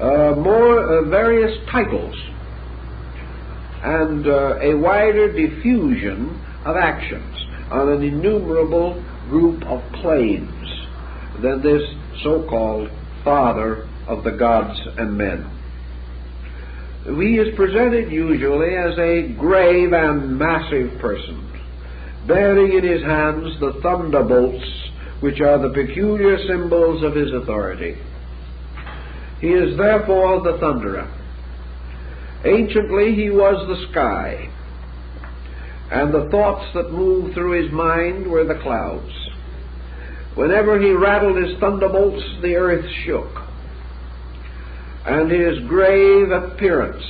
more various titles, and a wider diffusion of actions on an innumerable group of planes than this so-called father of the gods and men. He is presented usually as a grave and massive person, bearing in his hands the thunderbolts, which are the peculiar symbols of his authority. He is therefore the thunderer. Anciently he was the sky, and the thoughts that moved through his mind were the clouds. Whenever he rattled his thunderbolts, the earth shook. And his grave appearance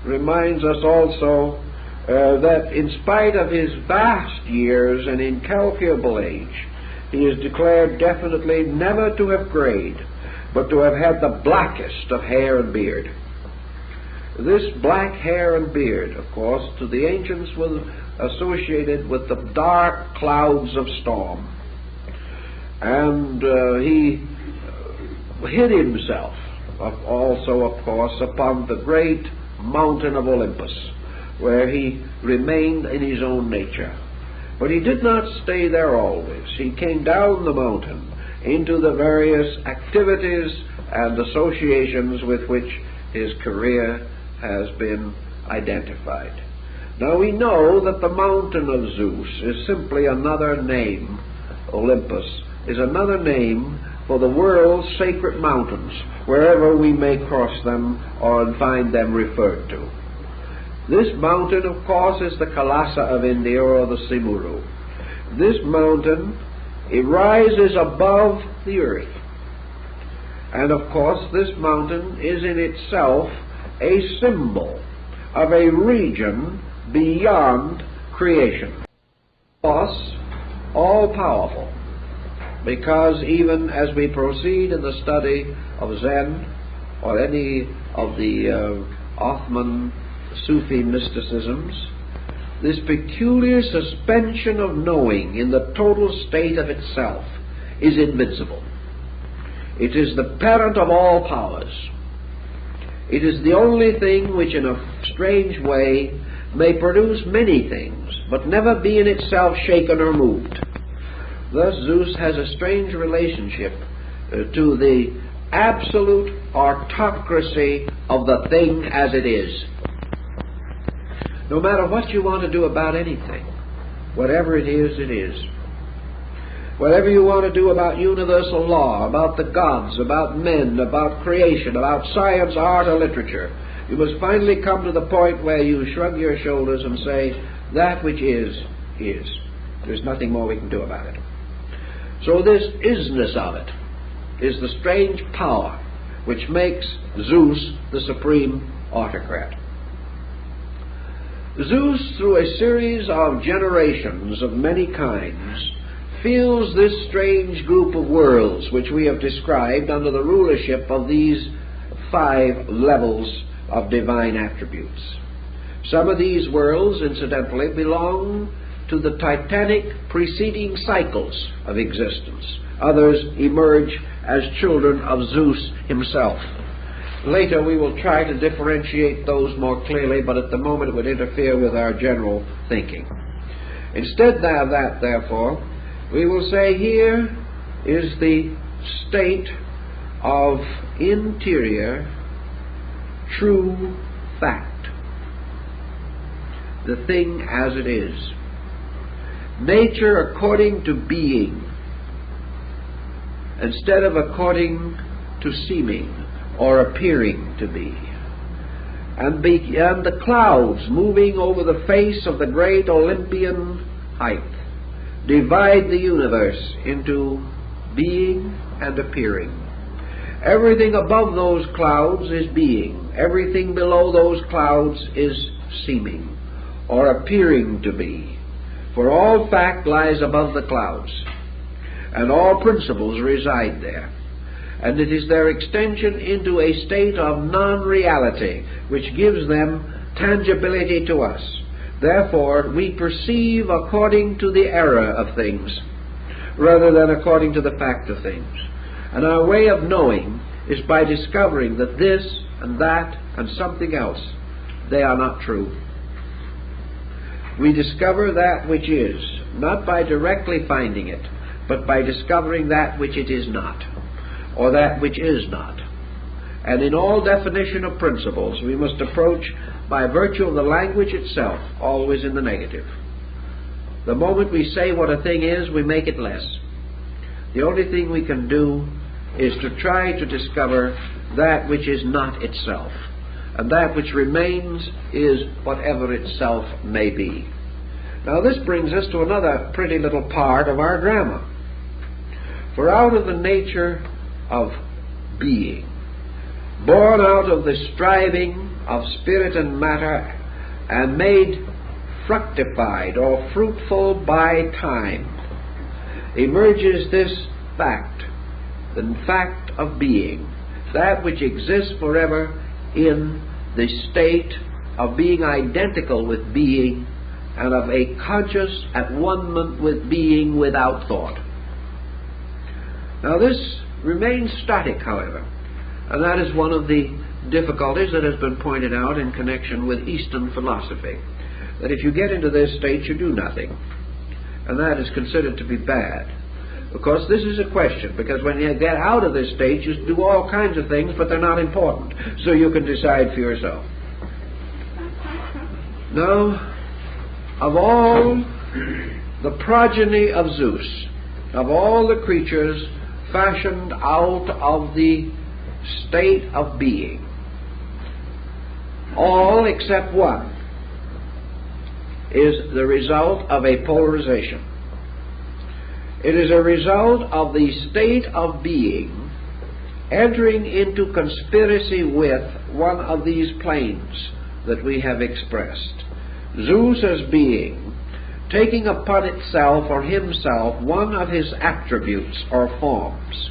reminds us also that in spite of his vast years and incalculable age, he is declared definitely never to have grayed, but to have had the blackest of hair and beard. This black hair and beard, of course, to the ancients was associated with the dark clouds of storm. And he hid himself also, of course, upon the great mountain of Olympus, where he remained in his own nature. But he did not stay there always. He came down the mountain into the various activities and associations with which his career has been identified. Now we know that the mountain of Zeus is simply another name. Olympus is another name for the world's sacred mountains, wherever we may cross them or find them referred to. This mountain, of course, is the Kailasa of India, or the Simuru. This mountain, it rises above the earth. And of course, this mountain is in itself a symbol of a region beyond creation. Of course, all-powerful, because even as we proceed in the study of Zen or any of the Ottoman Sufi mysticisms, this peculiar suspension of knowing in the total state of itself is invincible. It is the parent of all powers. It is the only thing which in a strange way may produce many things, but never be in itself shaken or moved. Thus Zeus has a strange relationship to the absolute autocracy of the thing as it is. No matter what you want to do about anything, whatever it is, it is. Whatever you want to do about universal law, about the gods, about men, about creation, about science, art, or literature, you must finally come to the point where you shrug your shoulders and say, that which is, is. There's nothing more we can do about it. So this isness of it is the strange power which makes Zeus the supreme autocrat. Zeus, through a series of generations of many kinds, fills this strange group of worlds which we have described under the rulership of these 5 levels of divine attributes. Some of these worlds, incidentally, belong to the titanic preceding cycles of existence. Others emerge as children of Zeus himself. Later we will try to differentiate those more clearly, but at the moment it would interfere with our general thinking. Instead of that, therefore, we will say here is the state of interior true fact, the thing as it is. Nature according to being, instead of according to seeming or appearing to be. And the clouds moving over the face of the great Olympian height divide the universe into being and appearing. Everything above those clouds is being. Everything below those clouds is seeming or appearing to be. For all fact lies above the clouds, and all principles reside there. And it is their extension into a state of non-reality which gives them tangibility to us. Therefore, we perceive according to the error of things, rather than according to the fact of things. And our way of knowing is by discovering that this and that and something else, they are not true. We discover that which is, not by directly finding it, but by discovering that which it is not, or that which is not. And in all definition of principles, we must approach by virtue of the language itself, always in the negative. The moment we say what a thing is, we make it less. The only thing we can do is to try to discover that which is not itself, and that which remains is whatever itself may be. Now this brings us to another pretty little part of our drama. For out of the nature of being, born out of the striving of spirit and matter, and made fructified or fruitful by time, emerges this fact, the fact of being, that which exists forever in the state of being identical with being, and of a conscious at one-ment with being without thought. Now this remains static, however, and that is one of the difficulties that has been pointed out in connection with Eastern philosophy, that if you get into this state you do nothing, and that is considered to be bad. Of course, this is a question, because when you get out of this state you do all kinds of things, but they're not important, so you can decide for yourself. Now, of all the progeny of Zeus, of all the creatures fashioned out of the state of being, all except one is the result of a polarization. It is a result of the state of being entering into conspiracy with one of these planes that we have expressed. Zeus as being, taking upon itself or himself one of his attributes or forms,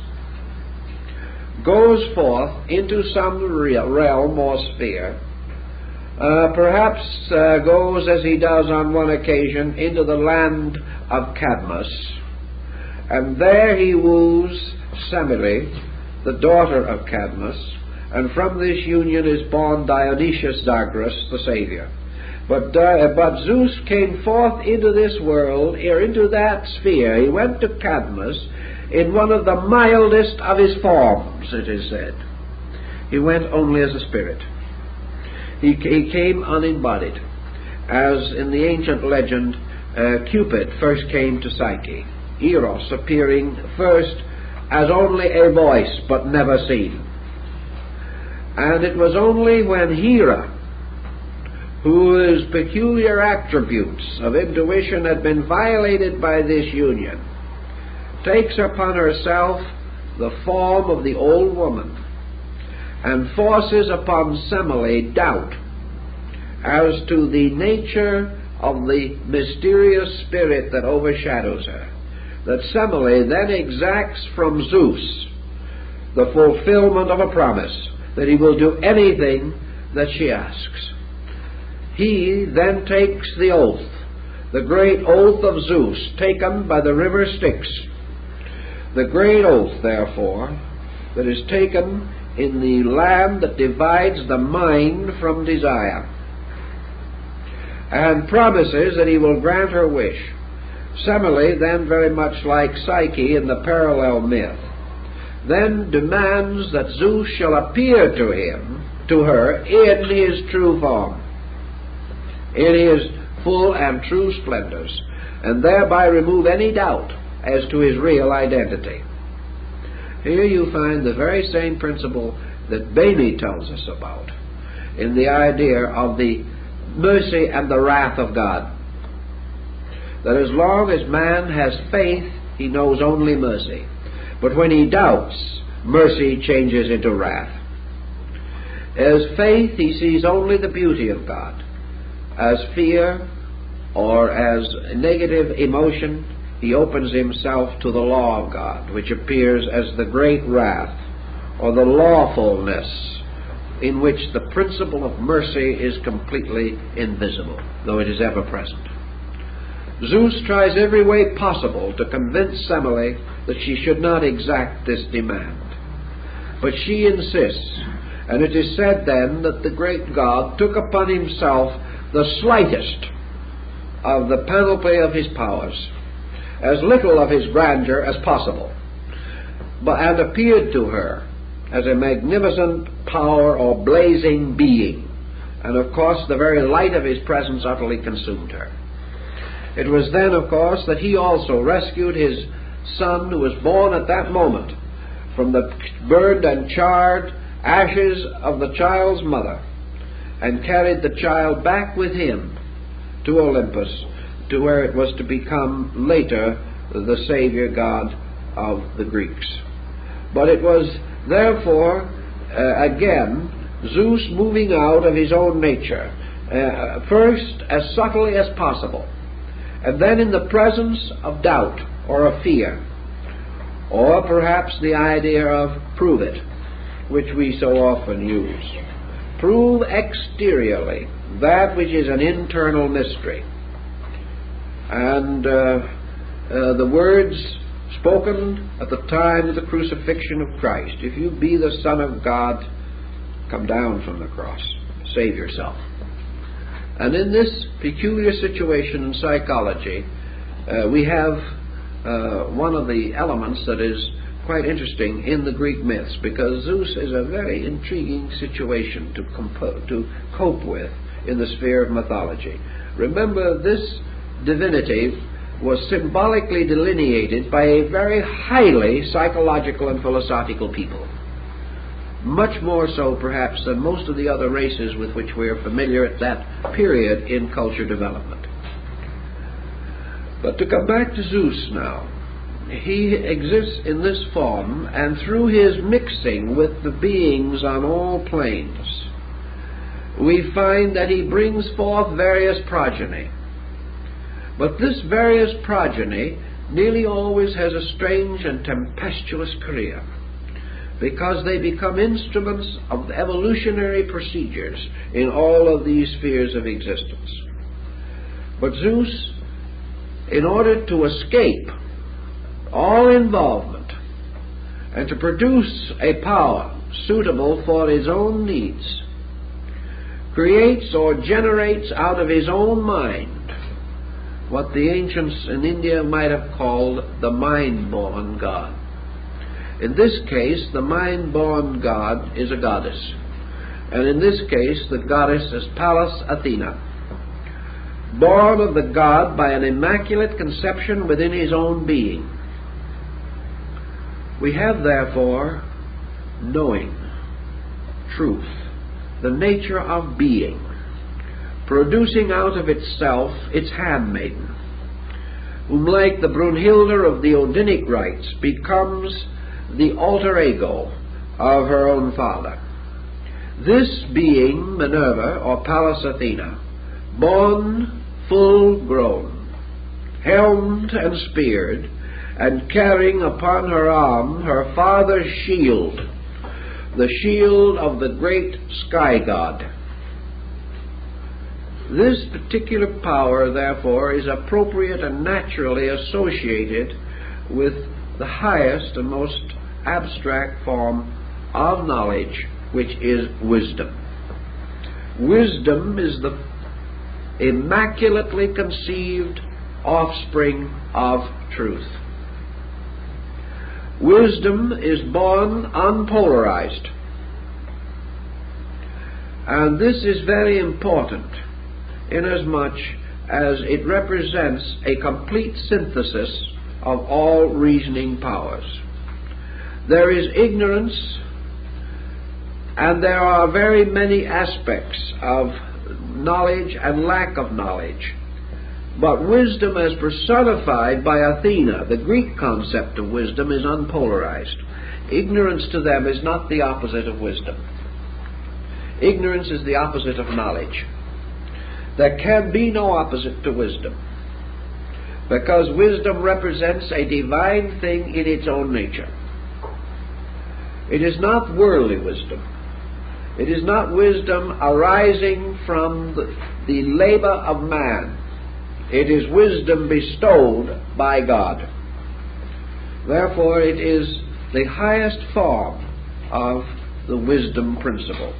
goes forth into some realm or sphere, perhaps goes, as he does on one occasion, into the land of Cadmus, and there he woos Semele, the daughter of Cadmus, and from this union is born Dionysius Zagreus, the Savior. But Zeus came forth into this world, or into that sphere. He went to Cadmus in one of the mildest of his forms, it is said. He went only as a spirit. He came unembodied, as in the ancient legend Cupid first came to Psyche, Eros appearing first as only a voice but never seen. And it was only when Hera, whose peculiar attributes of intuition had been violated by this union, takes upon herself the form of the old woman and forces upon Semele doubt as to the nature of the mysterious spirit that overshadows her, that Semele then exacts from Zeus the fulfillment of a promise that he will do anything that she asks. He then takes the oath, the great oath of Zeus, taken by the river Styx. The great oath, therefore, that is taken in the land that divides the mind from desire, and promises that he will grant her wish. Semele, then very much like Psyche in the parallel myth, then demands that Zeus shall appear to her in his true form, in his full and true splendors, and thereby remove any doubt as to his real identity. Here you find the very same principle that Bamey tells us about in the idea of the mercy and the wrath of God. That as long as man has faith, he knows only mercy. But when he doubts, mercy changes into wrath. As faith, he sees only the beauty of God. As fear or as negative emotion, he opens himself to the law of God, which appears as the great wrath or the lawfulness in which the principle of mercy is completely invisible, though it is ever present. Zeus tries every way possible to convince Semele that she should not exact this demand. But she insists, and it is said then that the great god took upon himself the slightest of the panoply of his powers, as little of his grandeur as possible, and appeared to her as a magnificent power or blazing being. And of course the very light of his presence utterly consumed her. It was then, of course, that he also rescued his son, who was born at that moment, from the burned and charred ashes of the child's mother, and carried the child back with him to Olympus, to where it was to become later the Savior God of the Greeks. But it was therefore again Zeus moving out of his own nature, first as subtly as possible, and then in the presence of doubt or of fear, or perhaps the idea of prove it, which we so often use. Prove exteriorly that which is an internal mystery. And the words spoken at the time of the crucifixion of Christ, if you be the Son of God, come down from the cross, save yourself. And in this peculiar situation in psychology, we have one of the elements that is quite interesting in the Greek myths, because Zeus is a very intriguing situation to cope with in the sphere of mythology. Remember, this divinity was symbolically delineated by a very highly psychological and philosophical people, much more so perhaps than most of the other races with which we are familiar at that period in culture development. But to come back to Zeus now, he exists in this form, and through his mixing with the beings on all planes, we find that he brings forth various progeny. But this various progeny nearly always has a strange and tempestuous career, because they become instruments of evolutionary procedures in all of these spheres of existence. But Zeus, in order to escape all involvement and to produce a power suitable for his own needs, creates or generates out of his own mind what the ancients in India might have called the mind-born god. In this case, the mind-born god is a goddess, and in this case the goddess is Pallas Athena, born of the god by an immaculate conception within his own being. We have therefore knowing, truth, the nature of being, producing out of itself its handmaiden, whom, like the Brunhilde of the Odinic rites, becomes the alter ego of her own father. This being, Minerva, or Pallas Athena, born full grown, helmed and speared, and carrying upon her arm her father's shield, the shield of the great sky god. This particular power, therefore, is appropriate and naturally associated with the highest and most abstract form of knowledge, which is wisdom. Wisdom is the immaculately conceived offspring of truth. Wisdom is born unpolarized, and this is very important inasmuch as it represents a complete synthesis of all reasoning powers. There is ignorance, and there are very many aspects of knowledge and lack of knowledge. But wisdom as personified by Athena, the Greek concept of wisdom, is unpolarized. Ignorance to them is not the opposite of wisdom. Ignorance is the opposite of knowledge. There can be no opposite to wisdom, because wisdom represents a divine thing in its own nature. It is not worldly wisdom. It is not wisdom arising from the labor of man. It is wisdom bestowed by God. Therefore, it is the highest form of the wisdom principle.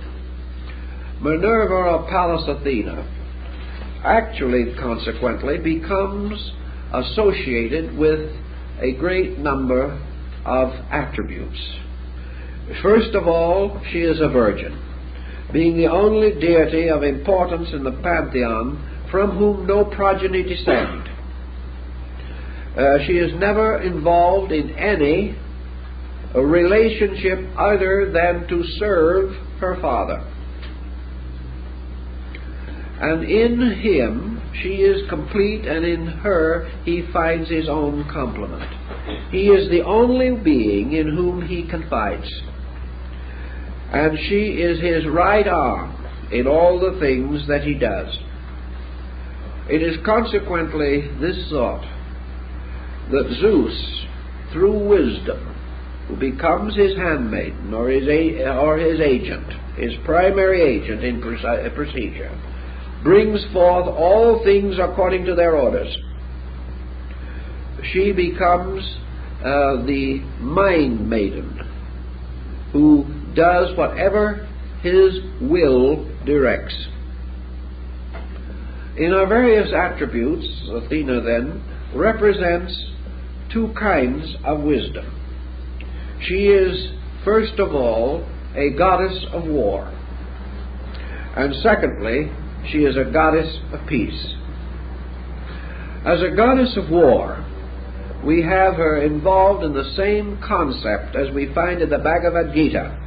Minerva, or Pallas Athena, actually, consequently, becomes associated with a great number of attributes. First of all, she is a virgin, being the only deity of importance in the pantheon from whom no progeny descend. She is never involved in any relationship other than to serve her father. And in him she is complete, and in her he finds his own complement. He is the only being in whom he confides, and she is his right arm in all the things that he does. It is consequently this thought that Zeus, through wisdom, who becomes his handmaiden or his agent, his primary agent in procedure, brings forth all things according to their orders. She becomes the mind maiden who does whatever his will directs. In her various attributes, Athena then represents two kinds of wisdom. She is, first of all, a goddess of war, and secondly, she is a goddess of peace. As a goddess of war, we have her involved in the same concept as we find in the Bhagavad Gita,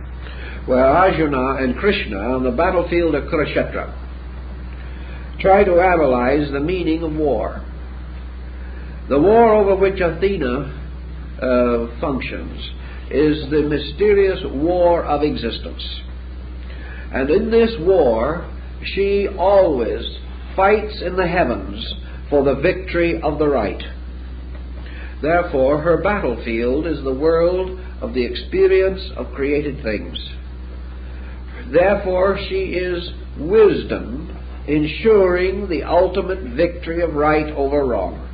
where Arjuna and Krishna on the battlefield of Kurukshetra try to analyze the meaning of war. The war over which Athena functions is the mysterious war of existence. And in this war, she always fights in the heavens for the victory of the right. Therefore, her battlefield is the world of the experience of created things. Therefore, she is wisdom ensuring the ultimate victory of right over wrong.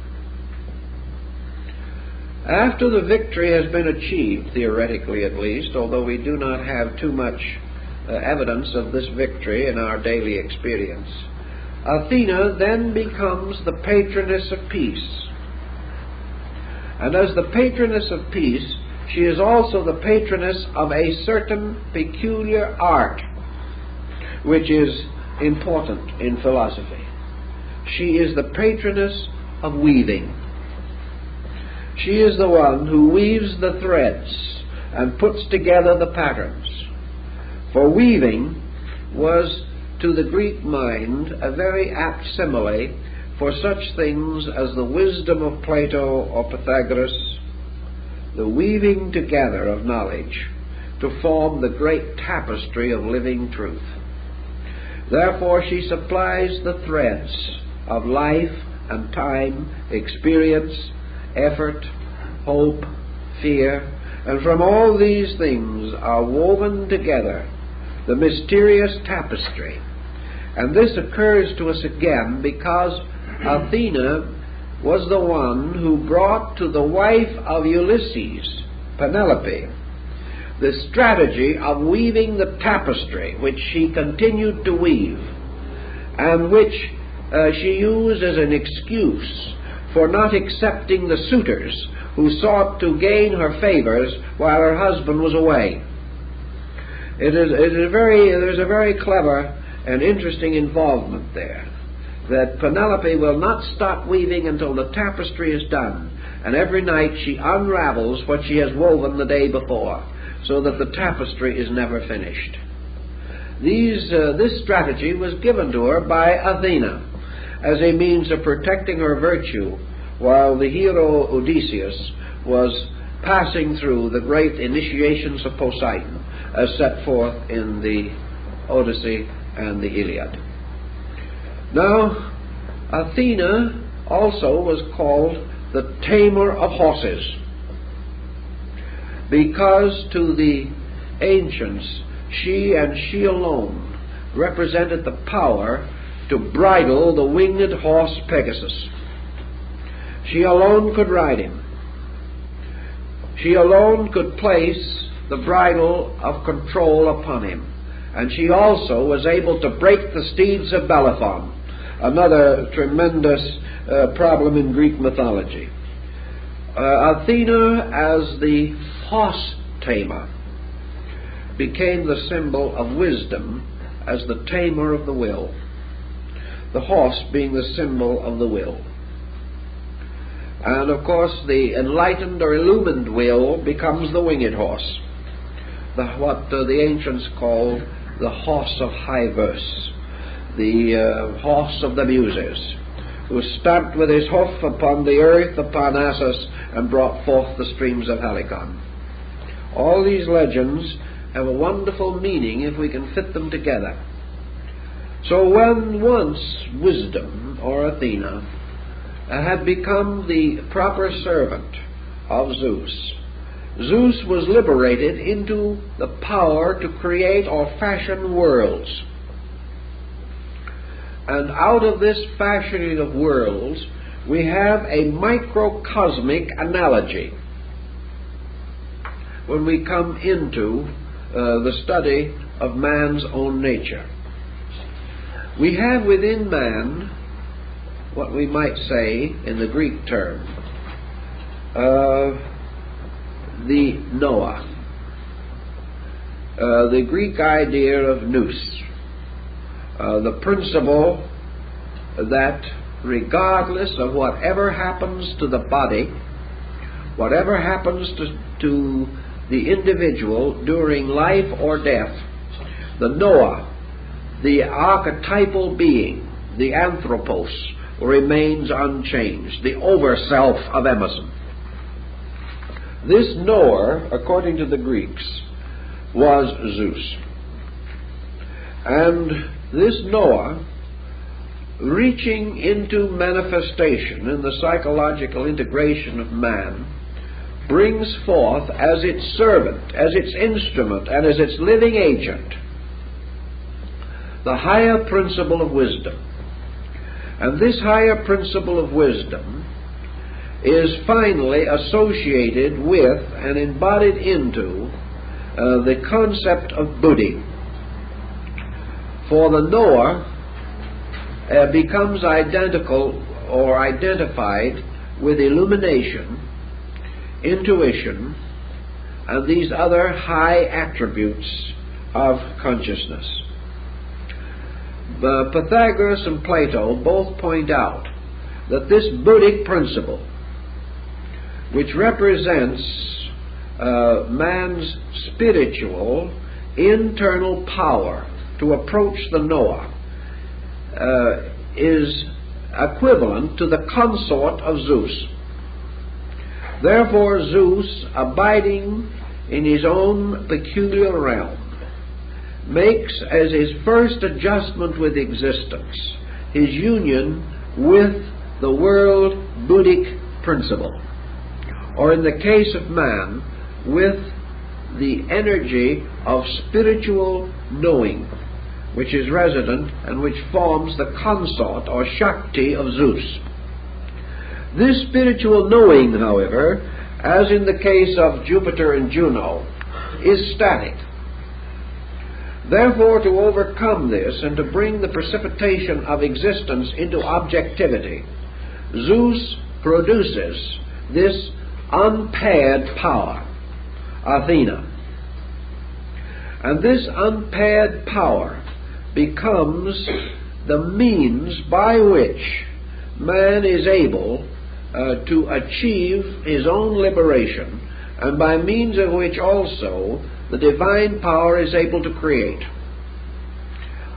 After the victory has been achieved, theoretically at least, although we do not have too much evidence of this victory in our daily experience, Athena then becomes the patroness of peace. And as the patroness of peace, she is also the patroness of a certain peculiar art, which is important in philosophy. She is the patroness of weaving. She is the one who weaves the threads and puts together the patterns. For weaving was, to the Greek mind, a very apt simile for such things as the wisdom of Plato or Pythagoras, the weaving together of knowledge to form the great tapestry of living truth. Therefore she supplies the threads of life and time, experience, effort, hope, fear, and from all these things are woven together the mysterious tapestry. And this occurs to us again because Athena was the one who brought to the wife of Ulysses, Penelope, the strategy of weaving the tapestry which she continued to weave, and which she used as an excuse for not accepting the suitors who sought to gain her favors while her husband was away. There's a very clever and interesting involvement there, that Penelope will not stop weaving until the tapestry is done, and every night she unravels what she has woven the day before, so that the tapestry is never finished. This strategy was given to her by Athena as a means of protecting her virtue while the hero Odysseus was passing through the great initiations of Poseidon as set forth in the Odyssey and the Iliad. Now, Athena also was called the tamer of horses, because to the ancients she and she alone represented the power to bridle the winged horse Pegasus. She alone could ride him. She alone could place the bridle of control upon him. And she also was able to break the steeds of Bellerophon, another tremendous problem in Greek mythology. Athena, as the horse tamer, became the symbol of wisdom as the tamer of the will, the horse being the symbol of the will. And of course the enlightened or illumined will becomes the winged horse, what the ancients called the horse of high verse, the horse of the muses, who stamped with his hoof upon the earth, upon Assus, and brought forth the streams of Helicon. All these legends have a wonderful meaning if we can fit them together. So when once wisdom, or Athena, had become the proper servant of Zeus, Zeus was liberated into the power to create or fashion worlds. And out of this fashioning of worlds, we have a microcosmic analogy when we come into the study of man's own nature. We have within man what we might say in the Greek term the Noah, the Greek idea of nous, the principle that regardless of whatever happens to the body, whatever happens to the individual during life or death, the Noah, the archetypal being, the anthropos, remains unchanged, the over-self of Emerson. This knower, according to the Greeks, was Zeus. And this knower, reaching into manifestation in the psychological integration of man, brings forth as its servant, as its instrument, and as its living agent, the higher principle of wisdom. And this higher principle of wisdom is finally associated with and embodied into the concept of buddhi. For the knower becomes identical or identified with illumination, intuition, and these other high attributes of consciousness. Pythagoras and Plato both point out that this buddhic principle, which represents man's spiritual internal power to approach the knower, is equivalent to the consort of Zeus. Therefore Zeus, abiding in his own peculiar realm, makes as his first adjustment with existence his union with the world buddhic principle, or in the case of man, with the energy of spiritual knowing, which is resident and which forms the consort or Shakti of Zeus. This spiritual knowing, however, as in the case of Jupiter and Juno, is static. Therefore, to overcome this and to bring the precipitation of existence into objectivity, Zeus produces this unpaired power, Athena. And this unpaired power becomes the means by which man is able to achieve his own liberation, and by means of which also the divine power is able to create.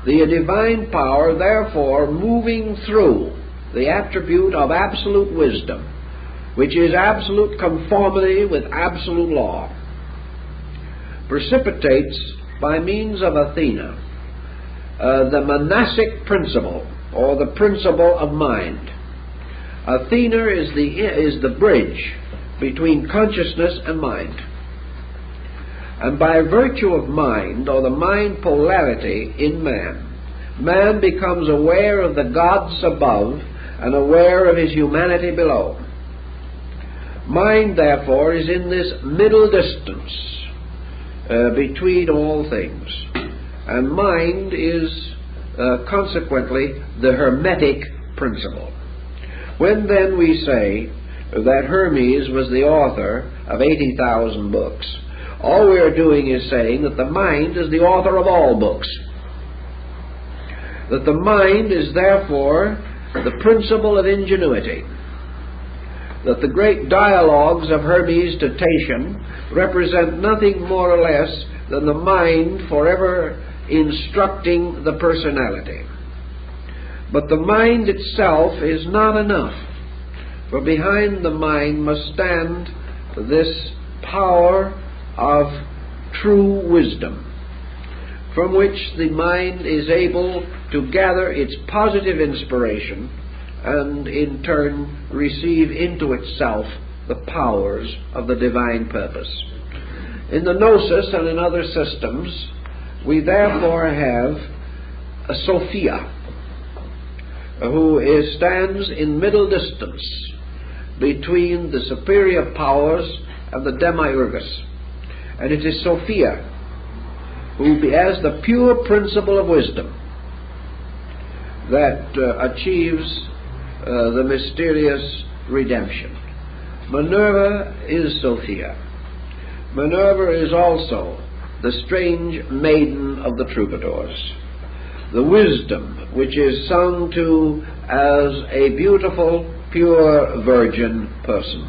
The divine power, therefore, moving through the attribute of absolute wisdom, which is absolute conformity with absolute law, precipitates by means of Athena the monastic principle, or the principle of mind. Athena is the bridge between consciousness and mind. And by virtue of mind, or the mind polarity in man, man becomes aware of the gods above and aware of his humanity below. Mind, therefore, is in this middle distance between all things. And mind is consequently the hermetic principle. When then we say that Hermes was the author of 80,000 books, all we are doing is saying that the mind is the author of all books. That the mind is therefore the principle of ingenuity. That the great dialogues of Hermes to Tatian represent nothing more or less than the mind forever instructing the personality. But the mind itself is not enough, for behind the mind must stand this power of true wisdom, from which the mind is able to gather its positive inspiration and in turn receive into itself the powers of the divine purpose. In the Gnosis and in other systems, we therefore have a Sophia, who stands in middle distance between the superior powers and the demiurgus. And it is Sophia who, as the pure principle of wisdom, that achieves the mysterious redemption. Minerva is Sophia. Minerva is also the strange maiden of the troubadours, the wisdom which is sung to as a beautiful, pure virgin person,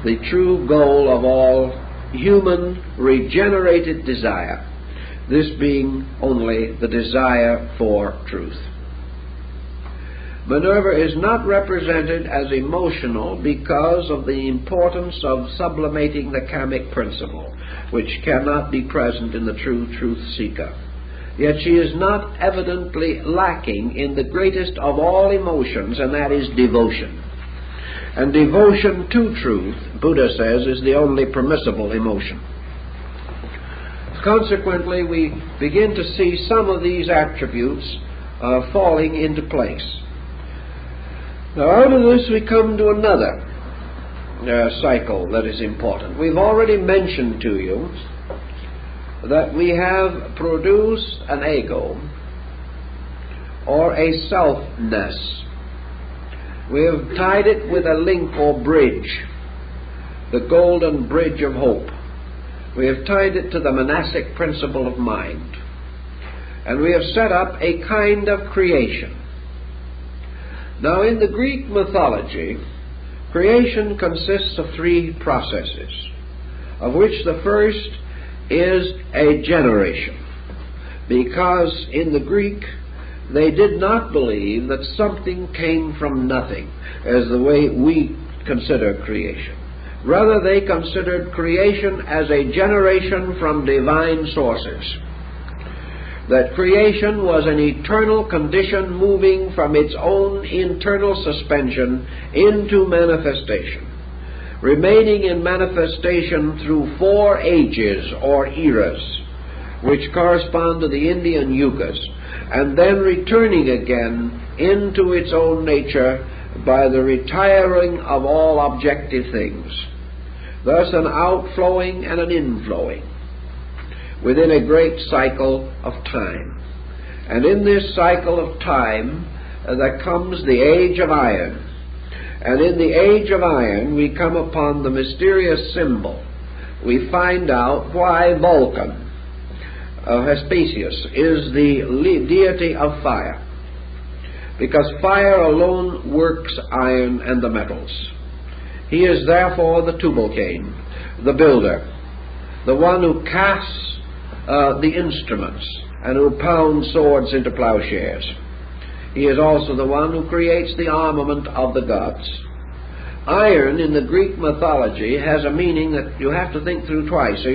the true goal of all human regenerated desire, this being only the desire for truth. Minerva is not represented as emotional because of the importance of sublimating the kamic principle, which cannot be present in the true truth seeker. Yet she is not evidently lacking in the greatest of all emotions, and that is devotion. And devotion to truth, Buddha says, is the only permissible emotion. Consequently, we begin to see some of these attributes falling into place. Now, out of this we come to another cycle that is important. We've already mentioned to you that we have produced an ego, or a selfness. We have tied it with a link or bridge, the golden bridge of hope. We have tied it to the monastic principle of mind. And we have set up a kind of creation. Now, in the Greek mythology, creation consists of three processes, of which the first is a generation, because in the Greek they did not believe that something came from nothing, as the way we consider creation. Rather, they considered creation as a generation from divine sources. That creation was an eternal condition moving from its own internal suspension into manifestation, remaining in manifestation through 4 ages or eras, which correspond to the Indian yugas, and then returning again into its own nature by the retiring of all objective things. Thus an outflowing and an inflowing within a great cycle of time. And in this cycle of time there comes the age of iron. And in the age of iron we come upon the mysterious symbol. We find out why Vulcan, Hespasius, is the deity of fire. Because fire alone works iron and the metals. He is therefore the Tubal-Cain, the builder, the one who casts the instruments and who pounds swords into plowshares. He is also the one who creates the armament of the gods. Iron in the Greek mythology has a meaning that you have to think through twice, or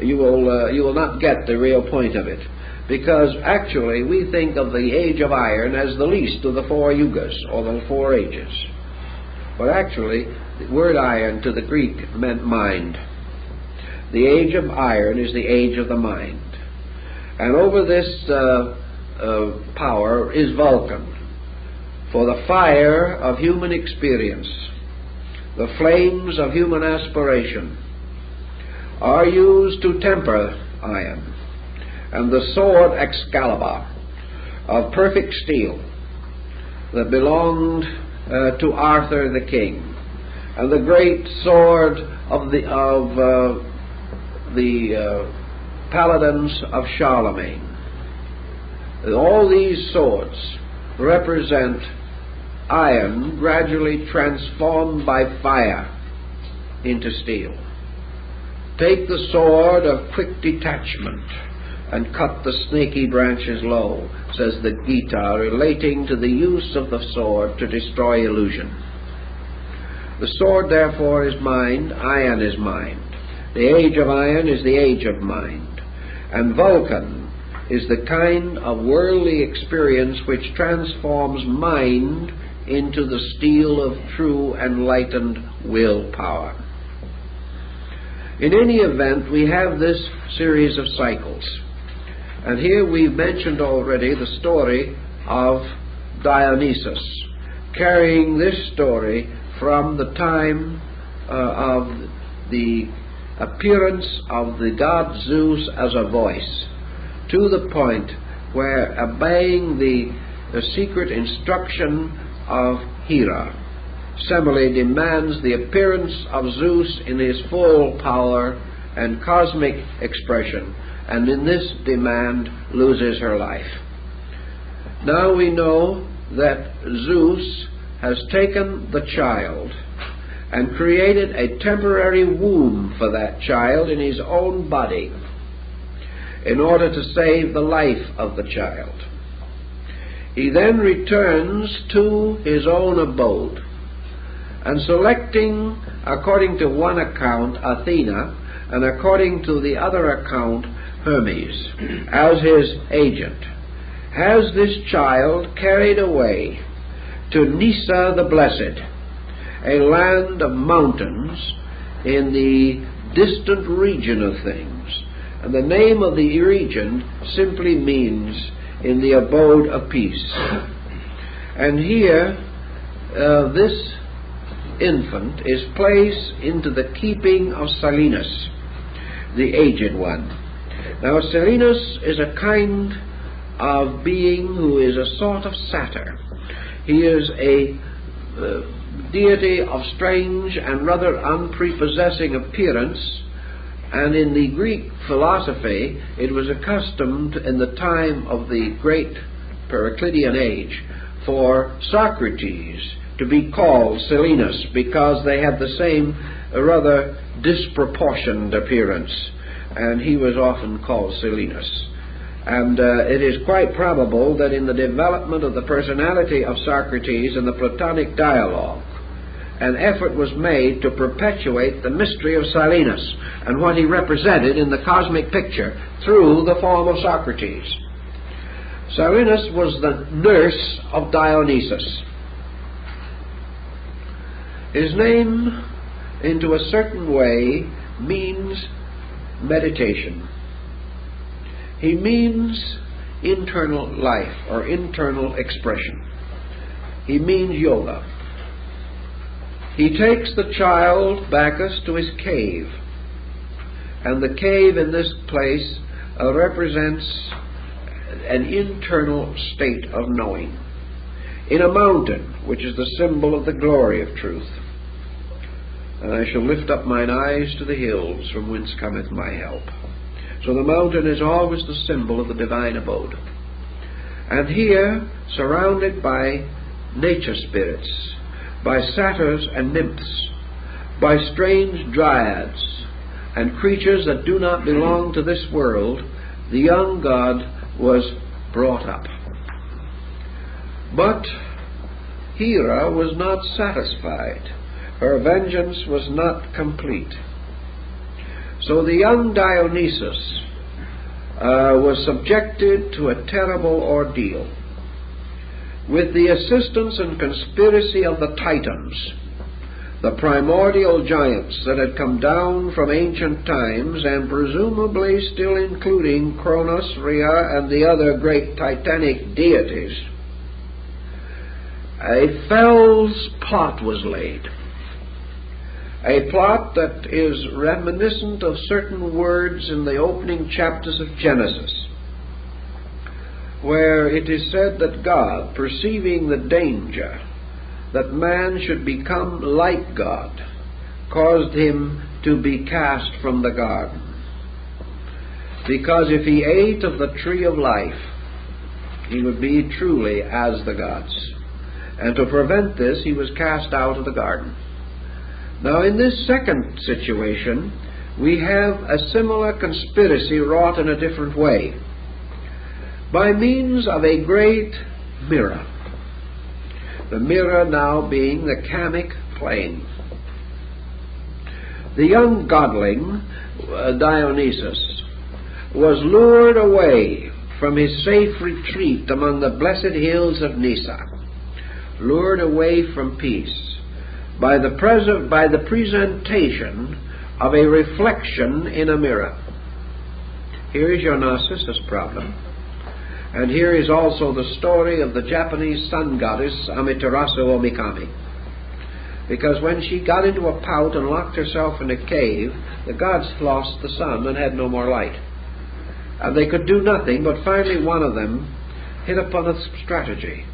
you will not get the real point of it. Because actually we think of the age of iron as the least of the 4 yugas, or the 4 ages. But actually the word iron to the Greek meant mind. the age of iron is the age of the mind. And over this power is Vulcan, for the fire of human experience, the flames of human aspiration, are used to temper iron, and the sword Excalibur of perfect steel that belonged to Arthur the king, and the great sword of the paladins of Charlemagne. All these swords represent iron gradually transformed by fire into steel. Take the sword of quick detachment and cut the snaky branches low, says the Gita, relating to the use of the sword to destroy illusion. The sword, therefore, is mind, iron is mind. The age of iron is the age of mind. And Vulcan is the kind of worldly experience which transforms mind into the steel of true enlightened willpower. In any event, we have this series of cycles. And here we've mentioned already the story of Dionysus, carrying this story from the time of the appearance of the god Zeus as a voice to the point where, obeying the secret instruction of Hera, Semele demands the appearance of Zeus in his full power and cosmic expression, and in this demand loses her life. Now we know that Zeus has taken the child and created a temporary womb for that child in his own body in order to save the life of the child. He then returns to his own abode, and selecting, according to one account, Athena, and according to the other account, Hermes, as his agent, has this child carried away to Nysa the Blessed, a land of mountains in the distant region of things. And the name of the region simply means in the abode of peace. And here, this infant is placed into the keeping of Silenus, the aged one. Now, Silenus is a kind of being who is a sort of satyr. He is a deity of strange and rather unprepossessing appearance, and in the Greek philosophy it was accustomed in the time of the great Periclitean age for Socrates to be called Silenus, because they had the same rather disproportioned appearance, and he was often called Silenus. And it is quite probable that in the development of the personality of Socrates and the Platonic dialogue, an effort was made to perpetuate the mystery of Silenus and what he represented in the cosmic picture through the form of Socrates. Silenus was the nurse of Dionysus. His name, into a certain way, means meditation. He means internal life or internal expression. He means yoga. He takes the child Bacchus to his cave, and the cave in this place represents an internal state of knowing, in a mountain, which is the symbol of the glory of truth. And I shall lift up mine eyes to the hills, from whence cometh my help. So the mountain is always the symbol of the divine abode. And here, surrounded by nature spirits, by satyrs and nymphs, by strange dryads and creatures that do not belong to this world, the young god was brought up. But Hera was not satisfied. Her vengeance was not complete. So the young Dionysus was subjected to a terrible ordeal. With the assistance and conspiracy of the Titans, the primordial giants that had come down from ancient times, and presumably still including Cronus, Rhea, and the other great titanic deities, a fell's plot was laid. A plot that is reminiscent of certain words in the opening chapters of Genesis, where it is said that God, perceiving the danger that man should become like God, caused him to be cast from the garden. Because if he ate of the tree of life, he would be truly as the gods. And to prevent this, he was cast out of the garden. Now, in this second situation, we have a similar conspiracy wrought in a different way, by means of a great mirror. The mirror now being the Kamic plane. The young godling, Dionysus, was lured away from his safe retreat among the blessed hills of Nysa, lured away from peace, by the presentation of a reflection in a mirror. Here is your Narcissus problem. And here is also the story of the Japanese sun goddess Amaterasu Omikami. Because when she got into a pout and locked herself in a cave, the gods lost the sun and had no more light. And they could do nothing, but finally one of them hit upon a strategy.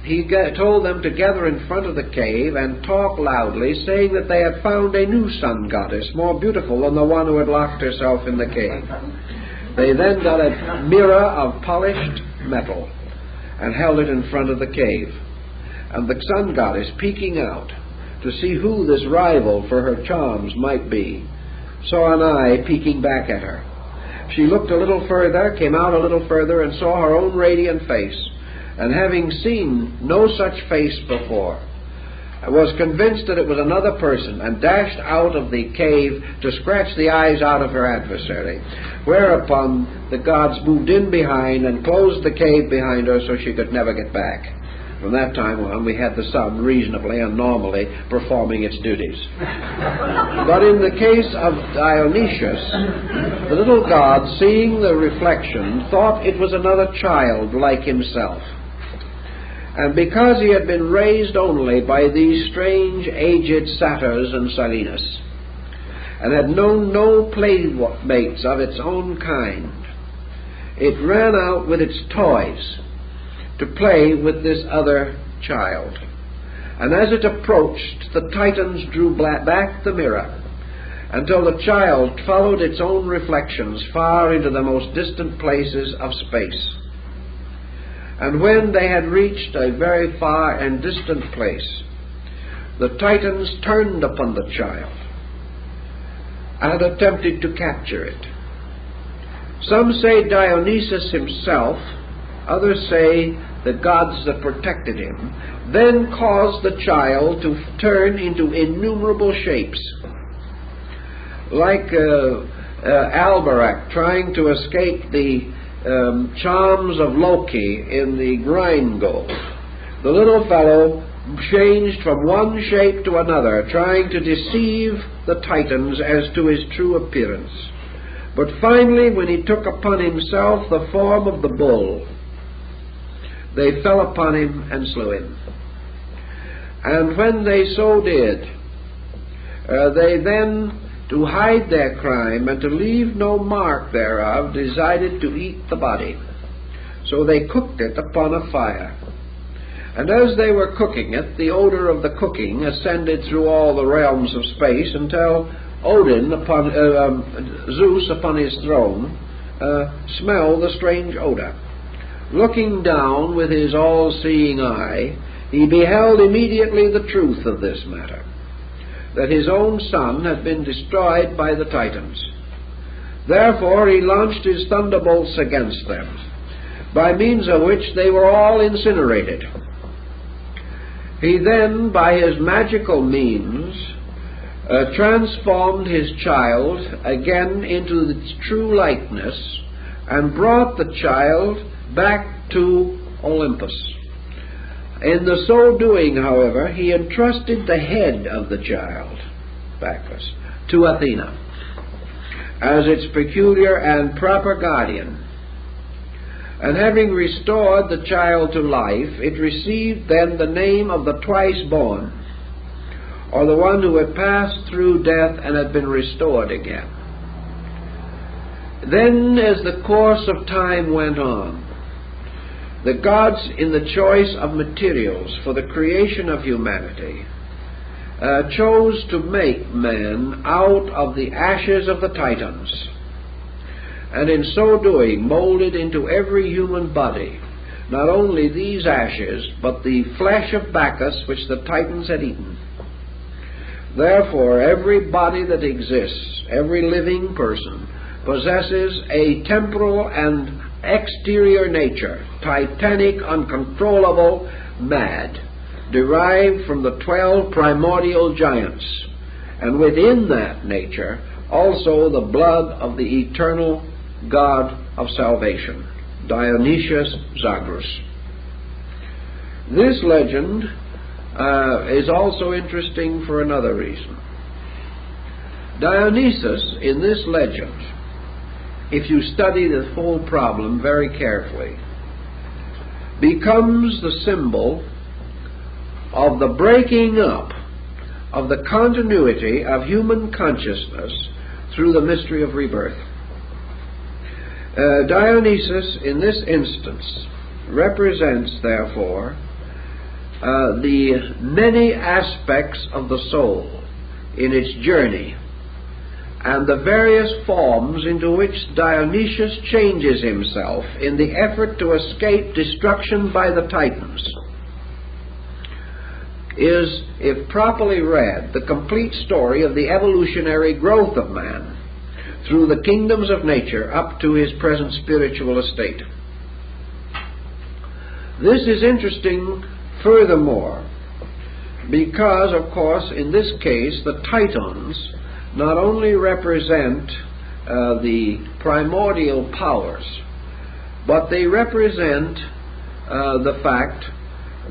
He told them to gather in front of the cave and talk loudly, saying that they had found a new sun goddess, more beautiful than the one who had locked herself in the cave. They then got a mirror of polished metal and held it in front of the cave. And the sun goddess, peeking out to see who this rival for her charms might be, saw an eye peeking back at her. She looked a little further, came out a little further, and saw her own radiant face. And having seen no such face before, was convinced that it was another person, and dashed out of the cave to scratch the eyes out of her adversary. Whereupon the gods moved in behind and closed the cave behind her so she could never get back. From that time on, we had the sun reasonably and normally performing its duties. But in the case of Dionysius, the little god, seeing the reflection, thought it was another child like himself. And because he had been raised only by these strange aged satyrs and Silenus, and had known no playmates of its own kind, it ran out with its toys to play with this other child. And as it approached, the Titans drew back the mirror until the child followed its own reflections far into the most distant places of space. And when they had reached a very far and distant place, the Titans turned upon the child and attempted to capture it. Some say Dionysus himself, others say the gods that protected him, then caused the child to turn into innumerable shapes, like Alberac trying to escape the charms of Loki in the Grindgold. The little fellow changed from one shape to another, trying to deceive the Titans as to his true appearance. But finally, when he took upon himself the form of the bull, they fell upon him and slew him. And when they so did, they then, to hide their crime and to leave no mark thereof, decided to eat the body. So they cooked it upon a fire. And as they were cooking it, the odor of the cooking ascended through all the realms of space until Zeus upon his throne smelled the strange odor. Looking down with his all-seeing eye, he beheld immediately the truth of this matter, that his own son had been destroyed by the Titans. Therefore he launched his thunderbolts against them, by means of which they were all incinerated. He then, by his magical means, transformed his child again into its true likeness, and brought the child back to Olympus. In the so doing, however, he entrusted the head of the child, Bacchus, to Athena as its peculiar and proper guardian. And having restored the child to life, it received then the name of the twice-born, or the one who had passed through death and had been restored again. Then, as the course of time went on, the gods, in the choice of materials for the creation of humanity, chose to make man out of the ashes of the Titans, and in so doing molded into every human body not only these ashes, but the flesh of Bacchus which the Titans had eaten. Therefore, every body that exists, every living person, possesses a temporal and exterior nature, titanic, uncontrollable, mad, derived from the 12 primordial giants, and within that nature also the blood of the eternal God of salvation, Dionysius Zagros. This legend is also interesting for another reason. Dionysus, in this legend, if you study the whole problem very carefully, becomes the symbol of the breaking up of the continuity of human consciousness through the mystery of rebirth. Dionysus, in this instance, represents, therefore, the many aspects of the soul in its journey, and the various forms into which Dionysius changes himself in the effort to escape destruction by the Titans, is, if properly read, the complete story of the evolutionary growth of man through the kingdoms of nature up to his present spiritual estate. This is interesting furthermore because, of course, in this case, the Titans not only represent the primordial powers, but they represent the fact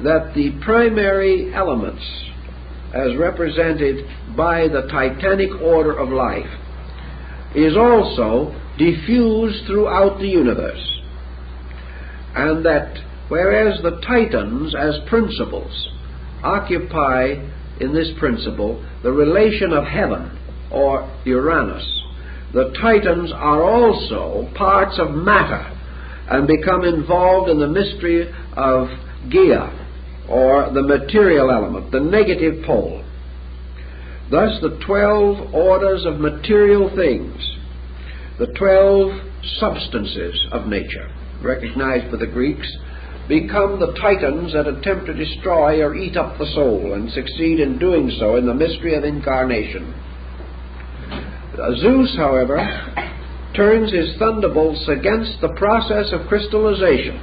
that the primary elements, as represented by the titanic order of life, is also diffused throughout the universe, and that whereas the Titans as principles occupy in this principle the relation of heaven or Uranus, the Titans are also parts of matter and become involved in the mystery of Gaia, or the material element, the negative pole. Thus the 12 orders of material things, the 12 substances of nature, recognized by the Greeks, become the Titans that attempt to destroy or eat up the soul, and succeed in doing so in the mystery of incarnation. Zeus, however, turns his thunderbolts against the process of crystallization,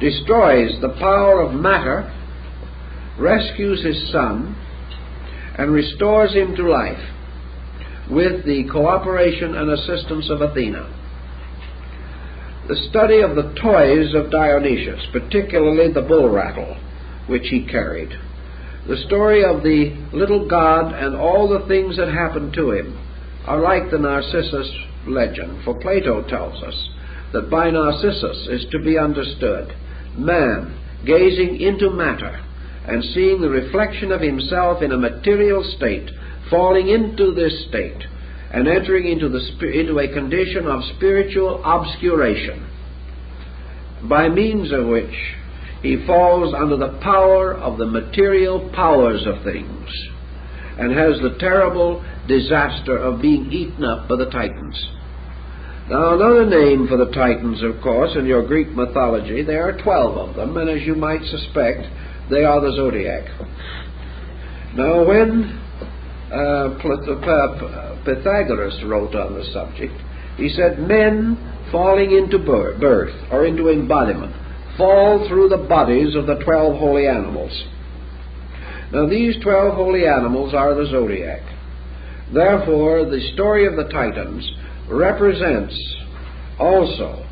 destroys the power of matter, rescues his son, and restores him to life with the cooperation and assistance of Athena. The study of the toys of Dionysius, particularly the bull rattle which he carried, the story of the little god and all the things that happened to him, are like the Narcissus legend, for Plato tells us that by Narcissus is to be understood man gazing into matter and seeing the reflection of himself in a material state, falling into this state and entering into a condition of spiritual obscuration, by means of which he falls under the power of the material powers of things and has the terrible disaster of being eaten up by the Titans. Now, another name for the Titans, of course, in your Greek mythology, there are 12 of them, and as you might suspect, they are the zodiac. Now, when Pythagoras wrote on the subject, he said, men falling into birth, or into embodiment, fall through the bodies of the 12 holy animals. Now, these 12 holy animals are the zodiac. Therefore, the story of the Titans represents also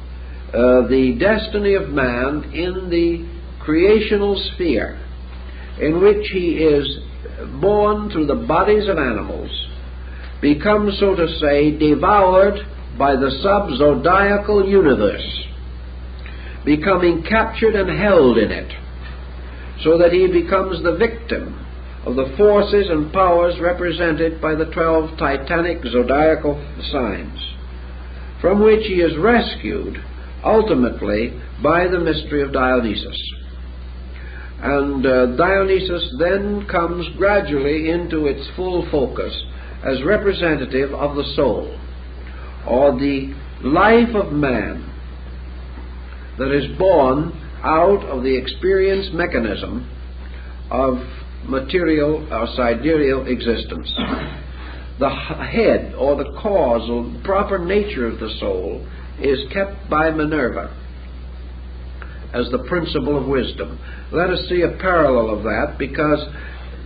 the destiny of man in the creational sphere in which he is born through the bodies of animals, becomes, so to say, devoured by the sub-zodiacal universe, becoming captured and held in it, so that he becomes the victim of the forces and powers represented by the 12 titanic zodiacal signs, from which he is rescued ultimately by the mystery of Dionysus. And Dionysus then comes gradually into its full focus as representative of the soul, or the life of man that is born out of the experience mechanism of material or sidereal existence. The head, or the causal, proper nature of the soul is kept by Minerva as the principle of wisdom. Let us see a parallel of that, because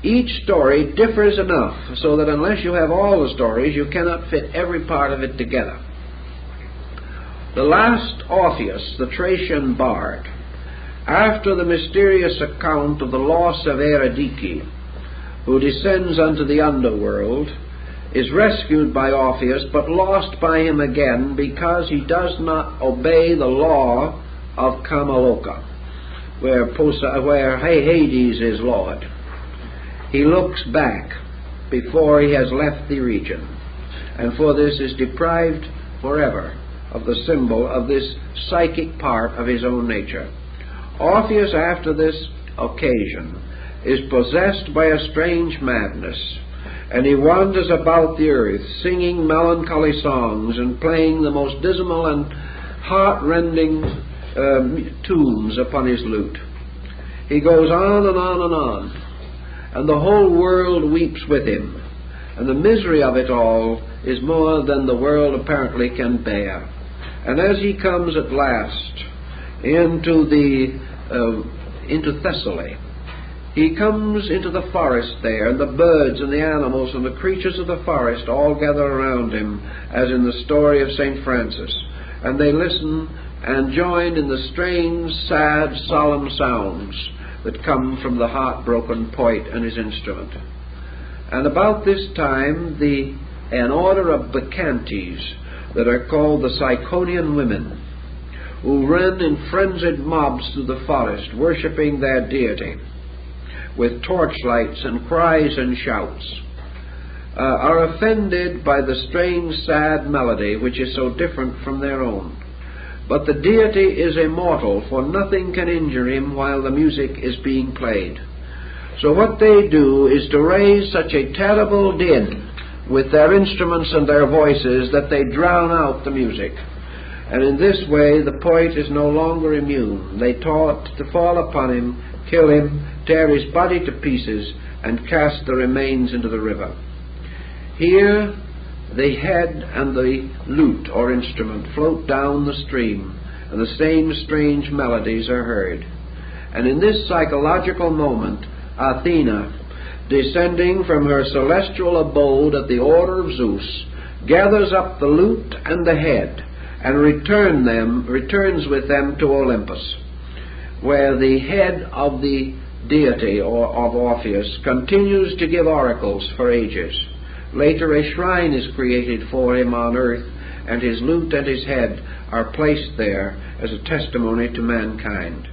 each story differs enough so that unless you have all the stories, you cannot fit every part of it together. The last Orpheus, the Thracian bard, after the mysterious account of the loss of Eurydice, who descends unto the underworld, is rescued by Orpheus, but lost by him again because he does not obey the law of Kamaloka, where Hades is Lord. He looks back before he has left the region, and for this is deprived forever of the symbol of this psychic part of his own nature. Orpheus, after this occasion, is possessed by a strange madness, and he wanders about the earth singing melancholy songs and playing the most dismal and heart-rending tunes upon his lute. He goes on and on and on, and the whole world weeps with him, and the misery of it all is more than the world apparently can bear. And as he comes at last into Thessaly, he comes into the forest there, and the birds and the animals and the creatures of the forest all gather around him, as in the story of St. Francis, and they listen and join in the strange, sad, solemn sounds that come from the heartbroken poet and his instrument. And about this time, an order of Bacchantes that are called the Ciconian women, who run in frenzied mobs through the forest, worshipping their deity with torchlights and cries and shouts, are offended by the strange, sad melody which is so different from their own. But the deity is immortal, for nothing can injure him while the music is being played. So what they do is to raise such a terrible din with their instruments and their voices that they drown out the music. And in this way the poet is no longer immune. They taught to fall upon him, kill him, tear his body to pieces, and cast the remains into the river. Here the head and the lute or instrument float down the stream, and the same strange melodies are heard. And in this psychological moment, Athena, descending from her celestial abode at the order of Zeus, gathers up the lute and the head, and returns with them to Olympus, where the head of the deity, or of Orpheus, continues to give oracles for ages. Later a shrine is created for him on earth, and his lute and his head are placed there as a testimony to mankind.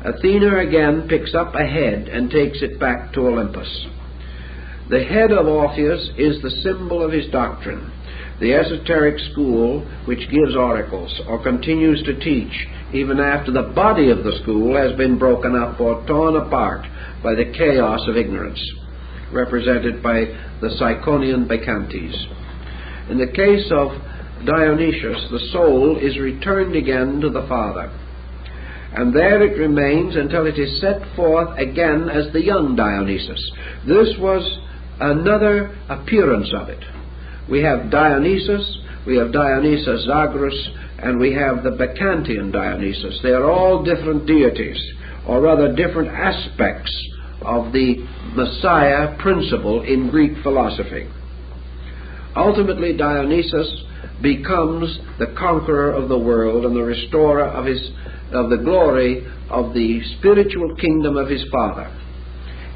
Athena again picks up a head and takes it back to Olympus. The head of Orpheus is the symbol of his doctrine, the esoteric school which gives oracles, or continues to teach, even after the body of the school has been broken up or torn apart by the chaos of ignorance, represented by the Ciconian Bacchantes. In the case of Dionysus, the soul is returned again to the Father, and there it remains until it is set forth again as the young Dionysus. This was another appearance of it. We have Dionysus, we have Dionysus Zagros, and we have the Baccantian Dionysus. They are all different deities, or rather different aspects of the Messiah principle in Greek philosophy. Ultimately, Dionysus becomes the conqueror of the world and the restorer of the glory of the spiritual kingdom of his father.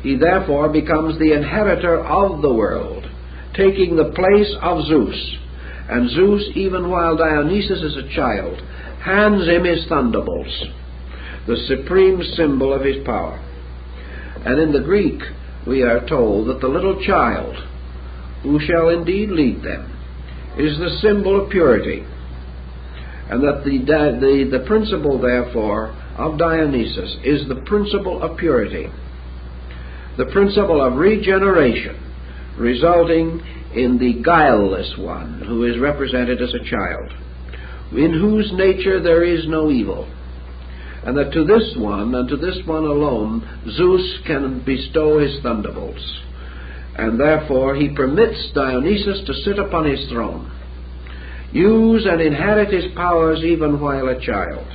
He therefore becomes the inheritor of the world, taking the place of Zeus. And Zeus, even while Dionysus is a child, hands him his thunderbolts, the supreme symbol of his power. And in the Greek, we are told that the little child, who shall indeed lead them, is the symbol of purity, and that the principle, therefore, of Dionysus is the principle of purity, the principle of regeneration, resulting in the guileless one, who is represented as a child, in whose nature there is no evil, and that to this one, and to this one alone, Zeus can bestow his thunderbolts. And therefore he permits Dionysus to sit upon his throne, use and inherit his powers even while a child.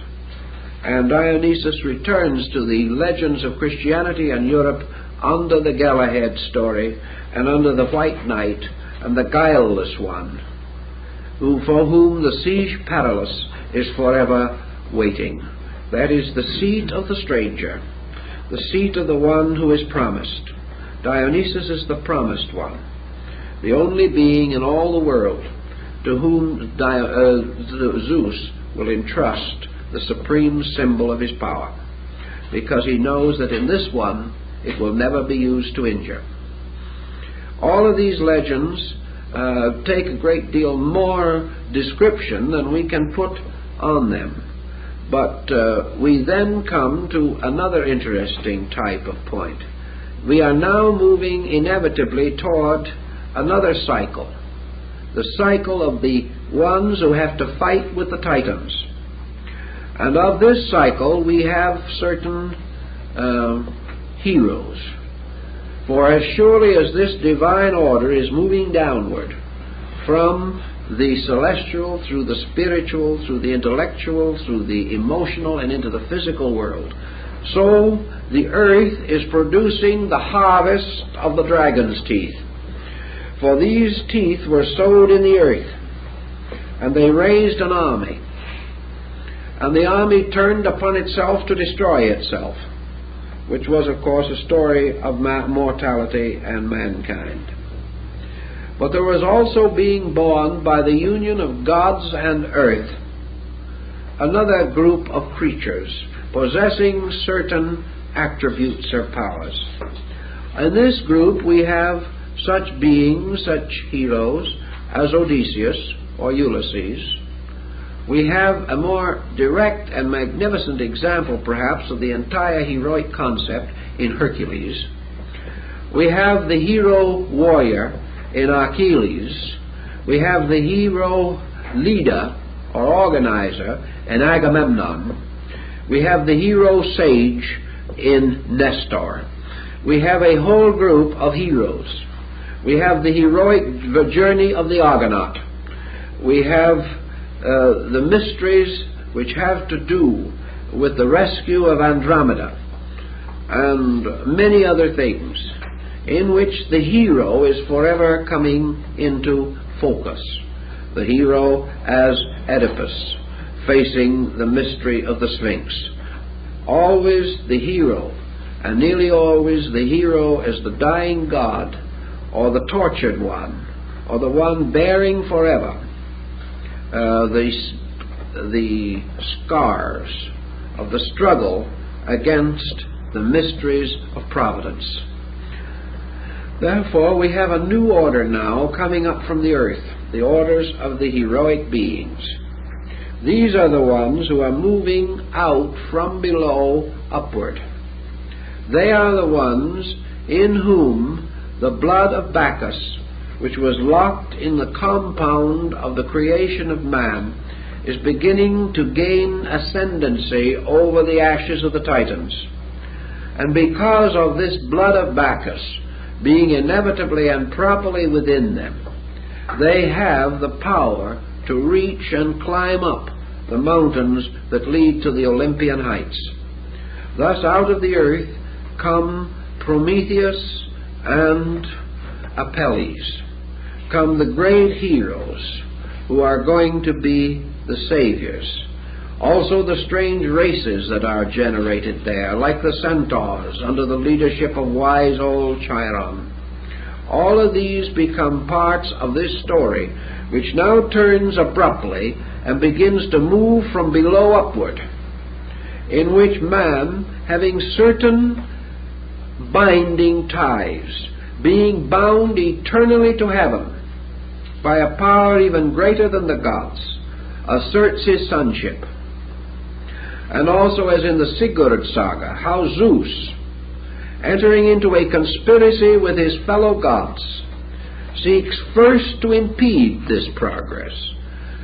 And Dionysus returns to the legends of Christianity and Europe under the Galahad story and under the White Knight and the guileless one, for whom the siege perilous is forever waiting. That is the seat of the stranger, the seat of the one who is promised. Dionysus is the promised one, the only being in all the world to whom Zeus will entrust the supreme symbol of his power, because he knows that in this one it will never be used to injure. All of these legends take a great deal more description than we can put on them. But we then come to another interesting type of point. We are now moving inevitably toward another cycle, the cycle of the ones who have to fight with the Titans. And of this cycle we have certain heroes. For as surely as this divine order is moving downward from the celestial through the spiritual, through the intellectual, through the emotional, and into the physical world, so the earth is producing the harvest of the dragon's teeth. For these teeth were sowed in the earth, and they raised an army. And the army turned upon itself to destroy itself, which was, of course, a story of mortality and mankind. But there was also being born, by the union of gods and earth, another group of creatures possessing certain attributes or powers. In this group we have such beings, such heroes as Odysseus or Ulysses. We have a more direct and magnificent example, perhaps, of the entire heroic concept in Hercules. We have the hero warrior in Achilles. We have the hero leader or organizer in Agamemnon. We have the hero sage in Nestor. We have a whole group of heroes. We have the heroic journey of the Argonaut. We have the mysteries which have to do with the rescue of Andromeda and many other things in which the hero is forever coming into focus. The hero as Oedipus facing the mystery of the Sphinx. Always the hero, and nearly always the hero as the dying god, or the tortured one, or the one bearing forever the scars of the struggle against the mysteries of providence. Therefore, we have a new order now coming up from the earth, the orders of the heroic beings. These are the ones who are moving out from below upward. They are the ones in whom the blood of Bacchus, which was locked in the compound of the creation of man, is beginning to gain ascendancy over the ashes of the Titans. And because of this blood of Bacchus being inevitably and properly within them, they have the power to reach and climb up the mountains that lead to the Olympian heights. Thus out of the earth come Prometheus and Apelles, come the great heroes who are going to be the saviors. Also the strange races that are generated there, like the centaurs under the leadership of wise old Chiron. All of these become parts of this story, which now turns abruptly and begins to move from below upward, in which man, having certain binding ties, being bound eternally to heaven by a power even greater than the gods, asserts his sonship. And also, as in the Sigurd saga, how Zeus, entering into a conspiracy with his fellow gods, seeks first to impede this progress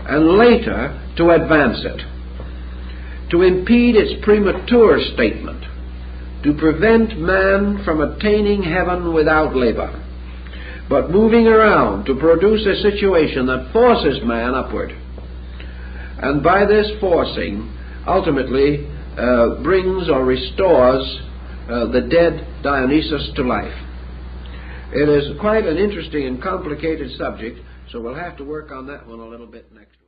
and later to advance it, to impede its premature statement, to prevent man from attaining heaven without labor, but moving around to produce a situation that forces man upward, and by this forcing ultimately brings or restores the dead Dionysus to life. It is quite an interesting and complicated subject, so we'll have to work on that one a little bit next week.